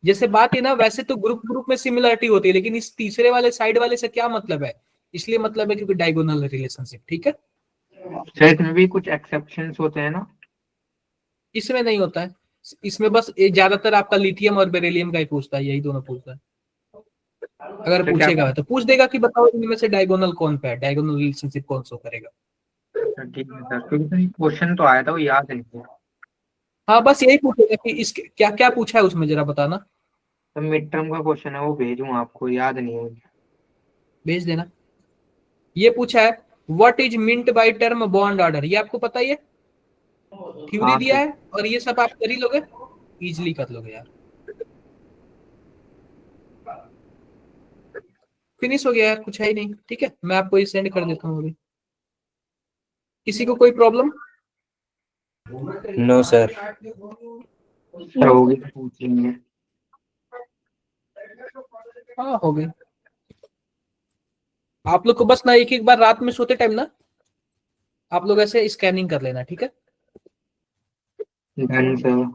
जैसे बात है ना, वैसे तो ग्रुप ग्रुप में सिमिलरिटी होती है, लेकिन इस तीसरे वाले साइड वाले से क्या मतलब है, इसलिए मतलब है क्योंकि डायगोनल रिलेशनशिप, ठीक है। सर इसमें भी कुछ एक्सेप्शंस होते हैं ना? इसमें नहीं होता है, इसमें बस ज्यादातर आपका लिथियम और बेरिलियम का ही पूछता है, यही दोनों पूछता है। अगर तो क्या, पूछेगा तो पूछ देगा कि बताओ इनमें से डायगोनल कौन पे है, डायगोनल रिलेशनशिप कौन शो करेगा। ठीक है सर, क्योंकि क्वेश्चन तो आया था वो याद है। हाँ बस यही पूछेगा कि इसके क्या क्या पूछा है उसमें, जरा बताना। तो मिड टर्म का क्वेश्चन है, वो भेजूँ आपको, याद नहीं है मुझे। भेज देना। ये पूछा है what is meant by term bond order, ये आपको पता ही है, थ्योरी हाँ दिया सर। है, और ये सब आप कर ही लोगे, इजीली कर लोगे यार। फिनिश हो गया यार, कुछ है ही नहीं। ठीक है, मैं आपको ये सेंड कर देता हूँ अभी। किसी को कोई प्रॉब्लम? No sir. सर होगी तो पूछ लेंगे। हाँ हो गई। आप लोग को बस ना एक एक बार रात में सोते टाइम ना आप लोग ऐसे स्कैनिंग कर लेना, ठीक है। Done sir.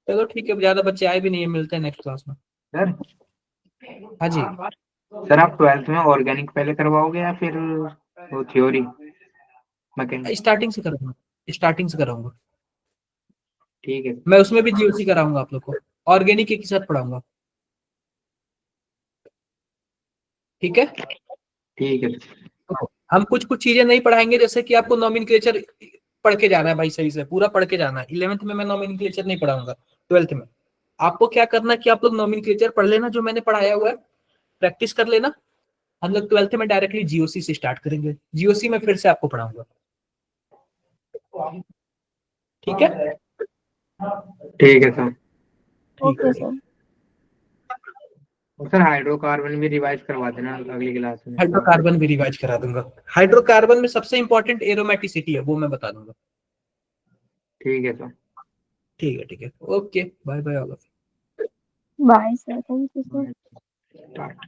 चलो ठीक है, ज्यादा बच्चे आए भी नहीं है, मिलते हैं नेक्स्ट क्लास में। सर हाँ जी। सर आप 12th में ऑर्गेनिक पहले करवाओगे या फिर वो थ्योरी मैकेनिक? स्टार्टिंग से कराऊंगा, स्टार्टिंग से कराऊंगा। ठीक है। मैं उसमें भी जीओसी कराऊंगा आप लोग को, ऑर्गेनिक एक ही साथ पढ़ाऊंगा। ठीक है। ठीक है सर। हम कुछ कुछ चीजें नहीं पढ़ाएंगे, जैसे कि आपको नॉमेनक्लेचर पढ़ के जाना है भाई, सही से पूरा पढ़ के जाना है। 11th में मैं नॉमेनक्लेचर नहीं पढ़ाऊंगा, 12th में आपको क्या करना है कि आप लोग नॉमेनक्लेचर पढ़ लेना, जो मैंने पढ़ाया हुआ है प्रैक्टिस कर लेना। हम लोग 12th में डायरेक्टली जीओसी से स्टार्ट करेंगे, जीओसी में फिर से आपको पढ़ाऊंगा। ठीक है। ठीक है सर। ठीक ओके है। सर। और सर हाइड्रोकार्बन भी रिवाइज करवा देना अगली क्लास में। हाइड्रोकार्बन भी रिवाइज करा दूंगा। हाइड्रोकार्बन में सबसे इंपॉर्टेंट एरोमेटिसिटी है, वो मैं बता दूंगा। ठीक है सर। ठीक है, ठीक है, okay, bye bye all. Bye sir, thank you sir. Start.